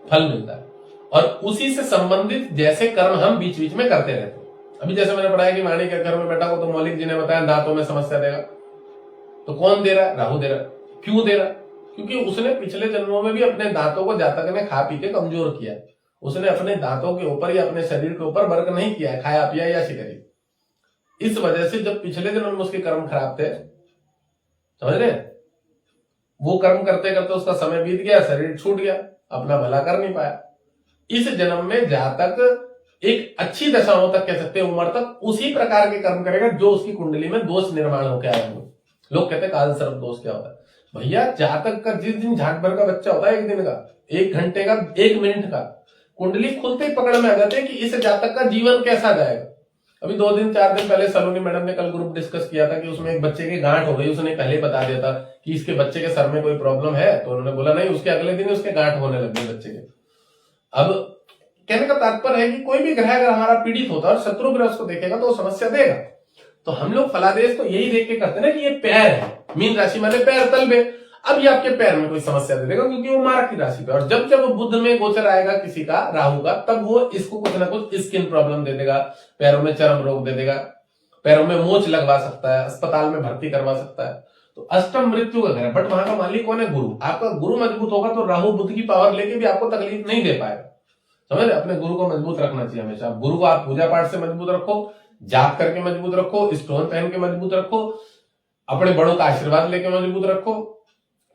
फल मिलता है। और उसी से संबंधित जैसे कर्म हम बीच बीच में करते रहते हैं। अभी जैसे मैंने पढ़ाया कि वाणी के घर में बैठा हो तो मौलिक जी ने बताया दांतों में समस्या देगा, तो कौन दे रहा है? राहु दे रहा है। क्यों दे रहा है? क्योंकि उसने पिछले जन्मों में भी अपने दांतों को जातक ने खा पी के कमजोर किया, उसने अपने दांतों के ऊपर या अपने शरीर के ऊपर वर्क नहीं किया है, खाया पिया या शिकारी। इस वजह से जब पिछले जन्म में उसके कर्म खराब थे, समझ रहे, वो कर्म करते करते उसका समय बीत गया, शरीर छूट गया, अपना भला कर नहीं पाया। इस जन्म में जातक एक अच्छी दशाओं तक, कह सकते हैं उम्र तक, उसी प्रकार के कर्म करेगा जो उसकी कुंडली में दोष निर्माण होकर आए होंगे। लोग कहते हैं काल सर्प दोष क्या होता है? भैया जातक का जिस दिन झाट भर का बच्चा होता है, 1 दिन का, 1 घंटे का, 1 मिनट का, कुंडली खुलते ही पकड़ में आ जाते हैं कि इस जातक का जीवन कैसा जाएगा। अभी 2-4 दिन पहले सलोनी मैडम ने कल ग्रुप डिस्कस किया था कि उसमें एक बच्चे की गांठ हो गई, उसने पहले बता दिया था कि इसके बच्चे के सर में कोई प्रॉब्लम है, तो उन्होंने बोला नहीं, उसके अगले दिन उसके गांठ होने लग गई बच्चे के। अब कहने का तात्पर्य है कि कोई भी ग्रह अगर हमारा पीड़ित होता है और शत्रु ग्रह उसको देखेगा तो वो समस्या देगा। तो हम लोग फलादेश तो यही देख के करते हैं ना कि ये पैर है, मीन राशि माने पैर तलबे, अब ये आपके पैर में कोई समस्या दे देगा, क्योंकि वो मारक की राशि पे। और जब जब बुध में गोचर आएगा किसी का, राहु का, तब वो इसको कुछ ना कुछ स्किन प्रॉब्लम दे देगा, पैरों में चर्म रोग दे देगा, पैरों में मोच लगवा सकता है, अस्पताल में भर्ती करवा सकता है। तो अष्टम मृत्यु का घर है, बट वहां का मालिक कौन है? गुरु। आपका गुरु मजबूत होगा तो राहु बुध की पावर लेके भी आपको तकलीफ नहीं दे पाएगा। समझ रहे? अपने गुरु को मजबूत रखना चाहिए हमेशा। गुरु को आप पूजा पाठ से मजबूत रखो, जाप करके मजबूत रखो, स्टोन पहन के मजबूत रखो, अपने बड़ों का आशीर्वाद लेके मजबूत रखो,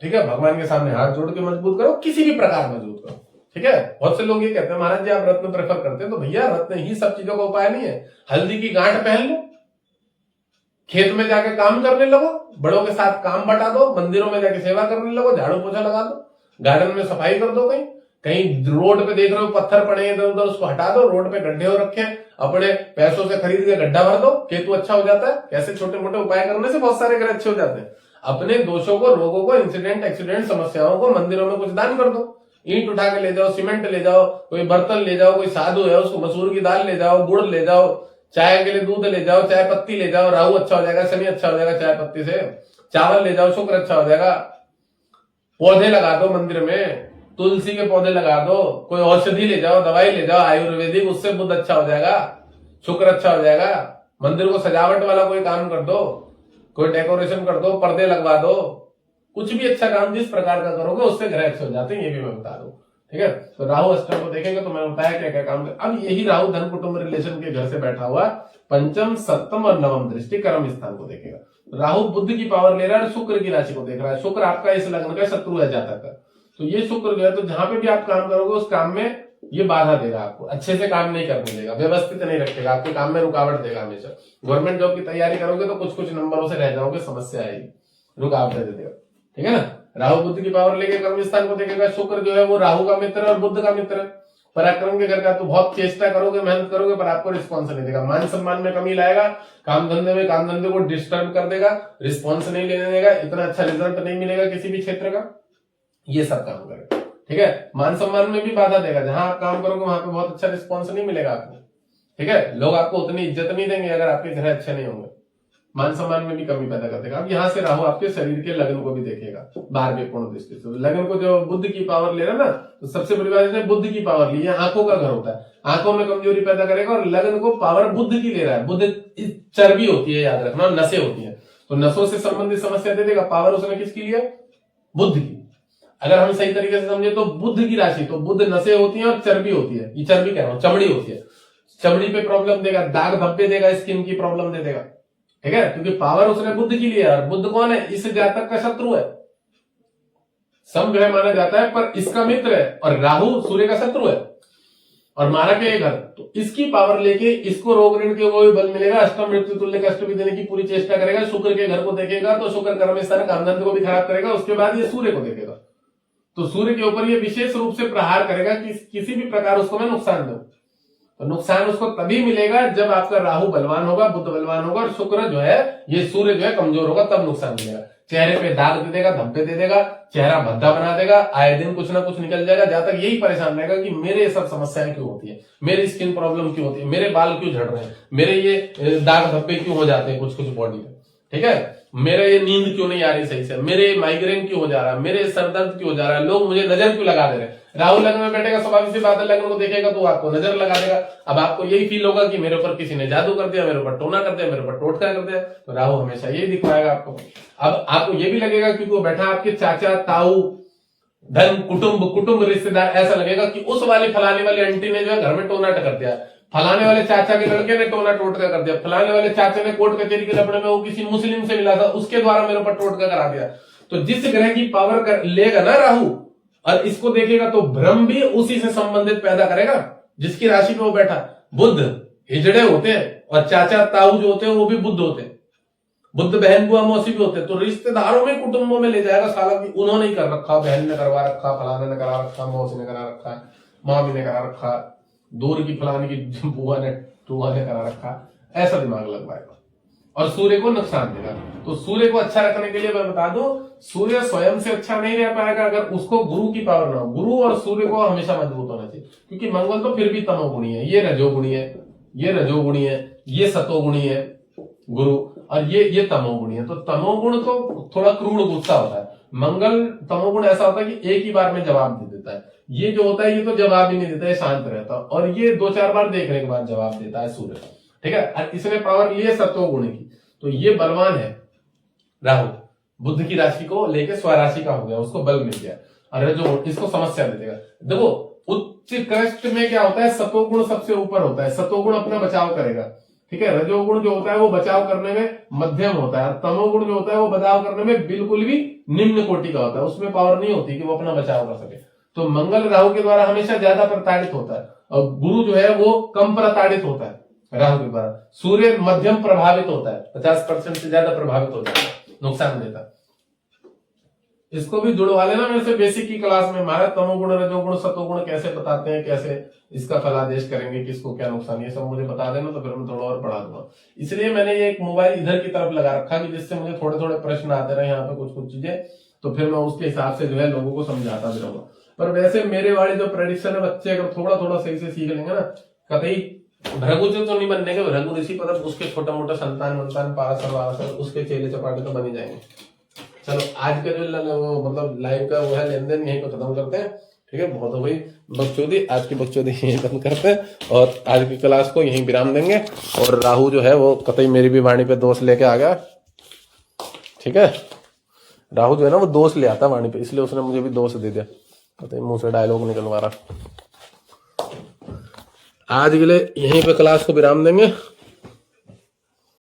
ठीक है, भगवान के सामने हाथ जोड़ के मजबूत करो, किसी भी प्रकार मजबूत करो, ठीक है। बहुत से लोग ये कहते हैं महाराज जी आप रत्न प्रेफर करते हैं, तो भैया रत्न ही सब चीजों का उपाय नहीं है। हल्दी की गांठ पहन लो, खेत में जाके काम करने लगो, बड़ों के साथ काम बटा दो, मंदिरों में जाके सेवा करने लगो, झाड़ू पोछा लगा दो, गार्डन में सफाई कर दो, कहीं रोड पे देख रहे हो पत्थर पड़े इधर उधर, उसको हटा दो, रोड पे गड्ढे हो रखे हैं, अपने पैसों से खरीद के गड्ढा भर दो, केतु अच्छा हो जाता है। कैसे छोटे मोटे उपाय करने से बहुत सारे ग्रह अच्छे हो जाते हैं। अपने दोषों को, रोगों को, इंसिडेंट एक्सीडेंट समस्याओं को मंदिरों में कुछ दान कर दो, ईंट उठा के ले जाओ, सीमेंट ले जाओ, कोई बर्तन ले जाओ, कोई साधु है उसको मसूर की दाल ले जाओ, गुड़ ले जाओ, चाय के लिए दूध ले जाओ, चाय पत्ती ले जाओ, राहु अच्छा हो जाएगा, शनि अच्छा हो जाएगा चाय पत्ती से, चावल ले जाओ, शुक्र अच्छा हो जाएगा, पौधे लगा दो मंदिर में, तुलसी के पौधे लगा दो, कोई औषधि ले जाओ, दवाई ले जाओ आयुर्वेदिक, उससे बुध अच्छा हो जाएगा, शुक्र अच्छा हो जाएगा। मंदिर को सजावट वाला कोई काम कर दो, कोई डेकोरेशन कर दो, पर्दे लगवा दो, कुछ भी अच्छा काम जिस प्रकार का करोगे उससे ग्रह अच्छे हो जाते हैं, ये भी मैं बता दूं। ठीक है, तो राहु अष्टम को देखेंगे तो मैंने बताया क्या क्या काम कर। अब यही राहु धन कुटुंब रिलेशन के घर से बैठा हुआ पंचम सप्तम और नवम दृष्टि कर्म स्थान को देखेगा। राहु बुद्ध की पावर ले रहा है, शुक्र की राशि को देख रहा है। शुक्र आपका इस लग्न का शत्रु है जातक का, तो ये शुक्र जो है तो जहां पे भी आप काम करोगे उस काम में ये बाधा देगा, आपको अच्छे से काम नहीं करने देगा, व्यवस्थित नहीं रखेगा, आपके काम में रुकावट देगा हमेशा। गवर्नमेंट जॉब की तैयारी करोगे तो कुछ कुछ नंबरों से रह जाओगे, समस्या आएगी, रुकावट दे देगा। ठीक है ना, राहु बुद्ध की पावर लेके कर्म स्थान को देखेगा। शुक्र जो है वो राहु का मित्र है और बुद्ध का मित्र है, पराक्रम के घर का। तो बहुत चेष्टा करोगे, मेहनत करोगे, पर आपको रिस्पॉन्स नहीं देगा, मान सम्मान में कमी लाएगा, काम धंधे को डिस्टर्ब कर देगा, रिस्पॉन्स नहीं लेने देगा, इतना अच्छा रिजल्ट नहीं मिलेगा किसी भी क्षेत्र का, ये सब काम करेगा। ठीक है, मान सम्मान में भी बाधा देगा, जहां आप काम करोगे वहां पे बहुत अच्छा रिस्पॉन्स नहीं मिलेगा आपको। ठीक है, लोग आपको उतनी इज्जत नहीं देंगे अगर आपके ग्रह अच्छे नहीं होंगे, मान सम्मान में भी कमी पैदा कर देगा। अब यहाँ से राहु आपके शरीर के लगन को भी देखेगा 12वें पूर्ण दृष्टि से। लगन को जो बुद्ध की पावर ले रहा है ना, तो सबसे बड़ी बात है बुद्ध की पावर ली है, आंखों का घर होता है, आंखों में कमजोरी पैदा करेगा, और लगन को पावर बुद्ध की ले रहा है। बुद्ध चर्बी होती है, याद रखना, नसें होती है, तो नसों से संबंधित समस्या दे देगा। पावर उसने किसकी लिया? बुद्ध की। अगर हम सही तरीके से समझे तो बुद्ध की राशि, तो बुद्ध नसें होती है और चर्बी होती है, ये चर्बी कह रहा हूं, चमड़ी होती है, चमड़ी पे प्रॉब्लम देगा, दाग धब्बे देगा, स्किन की प्रॉब्लम दे देगा। ठीक है, क्योंकि पावर उसने बुद्ध की लिया, और बुद्ध कौन है? इस जातक का शत्रु है, समग्रह माना जाता है, पर इसका मित्र है, और राहु सूर्य का शत्रु है और मारा के एक घर, तो इसकी पावर लेके इसको रोग ऋण के वो भी बल मिलेगा, अष्टम मृत्यु तुल्य कष्ट भी देने की पूरी चेष्टा करेगा। शुक्र के घर को देखेगा तो शुक्र कर्म स्थान कामधंधे को भी खराब करेगा, उसके बाद ये सूर्य को देखेगा, तो सूर्य के ऊपर ये विशेष रूप से प्रहार करेगा कि किसी भी प्रकार उसको मैं नुकसान दूं। तो नुकसान उसको तभी मिलेगा जब आपका राहु बलवान होगा, बुध बलवान होगा, और शुक्र जो है, ये सूर्य जो है कमजोर होगा, तब नुकसान मिलेगा। चेहरे पे दाग दे देगा, धब्बे दे देगा, चेहरा भद्दा बना देगा, आए दिन कुछ ना कुछ निकल जाएगा। जहां तक यही परेशान रहेगा कि मेरे ये सब समस्याएं क्यों होती है, मेरी स्किन प्रॉब्लम क्यों होती है, मेरे बाल क्यों झड़ रहे हैं, मेरे ये दाग धब्बे क्यों हो जाते हैं कुछ कुछ बॉडी में। ठीक है, मेरे ये नींद क्यों नहीं आ रही सही से, मेरे माइग्रेन क्यों हो जा रहा है, मेरे सर दर्द क्यों हो जा रहा है, लोग मुझे नजर क्यों लगा दे रहे हैं। राहु लग्न में बैठेगा, स्वाभाविक सी बात है, लग्न को देखेगा तो आपको नजर लगा देगा। अब आपको यही फील होगा कि मेरे ऊपर किसी ने जादू कर दिया, मेरे ऊपर टोना कर दिया, मेरे ऊपर टोटका कर दिया, तो राहु हमेशा यही दिखवाएगा आपको। अब आपको ये भी लगेगा क्योंकि वो बैठा आपके चाचा, ताऊ, धन, कुटुंब रिश्तेदार, ऐसा लगेगा कि उस वाली फलाने वाले आंटी ने जो है घर में टोना कर दिया, फलाने वाले चाचा के लड़के ने टोना टोटका कर दिया, फलाने वाले चाचा ने कोर्ट कचहरी के लफड़े में वो किसी मुस्लिम से मिला था, उसके द्वारा मेरे ऊपर टोटका करा दिया। तो जिस ग्रह की पावर लेगा ना राहु, और इसको देखेगा तो भ्रम भी उसी से संबंधित पैदा करेगा जिसकी राशि में वो बैठा। बुद्ध हिजड़े होते हैं, और चाचा ताऊ जो होते हैं वो भी बुद्ध होते हैं, बुद्ध बहन बुआ मौसी भी होते हैं, तो रिश्तेदारों में कुटुंबों में ले जाएगा साला कि उन्होंने ही कर रखा, बहन ने करवा रखा, फलाने ने करा रखा, मौसी ने करा रखा, मामी ने करा रखा, दूर की फलाने की बुआ ने टूआ ने करा रखा, ऐसा दिमाग लगवाएगा और सूर्य को नुकसान देगा। तो सूर्य को अच्छा रखने के लिए मैं बता दूं, सूर्य स्वयं से अच्छा नहीं रह पाएगा अगर उसको गुरु की पावर ना हो। गुरु और सूर्य को हमेशा मजबूत होना चाहिए, क्योंकि मंगल तो फिर भी तमोगुणी है, ये रजोगुणी है, ये रजोगुणी है, ये सतोगुणी है गुरु, और ये तमोगुणी है। तो तमोगुण तो थोड़ा क्रूर गुस्सा होता है, मंगल तमोगुण ऐसा होता है कि एक ही बार में जवाब दे देता है। ये जो होता है ये तो जवाब ही नहीं देता है, शांत रहता है, और ये 2-4 बार देखने के बाद जवाब देता है सूर्य। ठीक है, इसने पावर ली है सत्वगुण की, तो ये बलवान है राहु, बुद्ध की राशि को लेके स्वराशि का हो गया, उसको बल मिल गया, और जो इसको समस्या दे देगा। देखो उच्च कष्ट में क्या होता है, सतोगुण सबसे ऊपर होता है, सतोगुण अपना बचाव करेगा। ठीक है, रजोगुण जो होता है वो बचाव करने में मध्यम होता है, तमोगुण जो होता है वो बचाव करने में बिल्कुल भी निम्न कोटि का होता है, उसमें पावर नहीं होती कि वो अपना बचाव कर सके। तो मंगल राहु के द्वारा हमेशा ज्यादा प्रताड़ित होता है, और गुरु जो है वो कम प्रताड़ित होता है राहु के द्वारा। सूर्य मध्यम प्रभावित होता है, 50% से ज्यादा प्रभावित होता है, नुकसान देता है। इसको भी जुड़वा लेना मेरे से बेसिक की क्लास में, महाराज तमोगुण रजोगुण सतोगुण कैसे बताते हैं, कैसे इसका फलादेश करेंगे, किसको क्या नुकसान, ये सब मुझे बता देना, तो फिर मैं थोड़ा और पढ़ा दूंगा। इसलिए मैंने ये एक मोबाइल इधर की तरफ लगा रखा कि जिससे मुझे थोड़े थोड़े प्रश्न आते रहे यहाँ पे कुछ चीजें, तो फिर मैं उसके हिसाब से जो है लोगों को समझाता भी रहूंगा। पर वैसे मेरे वाली जो प्रेडिक्शन है, बच्चे अगर थोड़ा थोड़ा सही से सीख लेंगे ना, कतई भृगु तो नहीं बनने के, भृगु ऋषि पर उसके छोटा मोटा संतान पाराशर उसके चेले चपाटे तो बन ही जाएंगे। चलो आज का जो मतलब लाइव का वो है लेन देन यहीं को खत्म करते हैं। ठीक है, बहुत हो गई बकचोदी। आज की बकचोदी यहीं बंद करते हैं और आज की क्लास को यहीं विराम देंगे। और राहु जो है वो कतई मेरी भी वाणी पे दोष लेके आ गया। ठीक है, राहु जो है ना वो दोष ले आता वाणी पे, इसलिए उसने मुझे भी दोष दे दिया, कतई मुंह से डायलॉग निकलवा रहा। आज के लिए यहीं पे क्लास को विराम देंगे।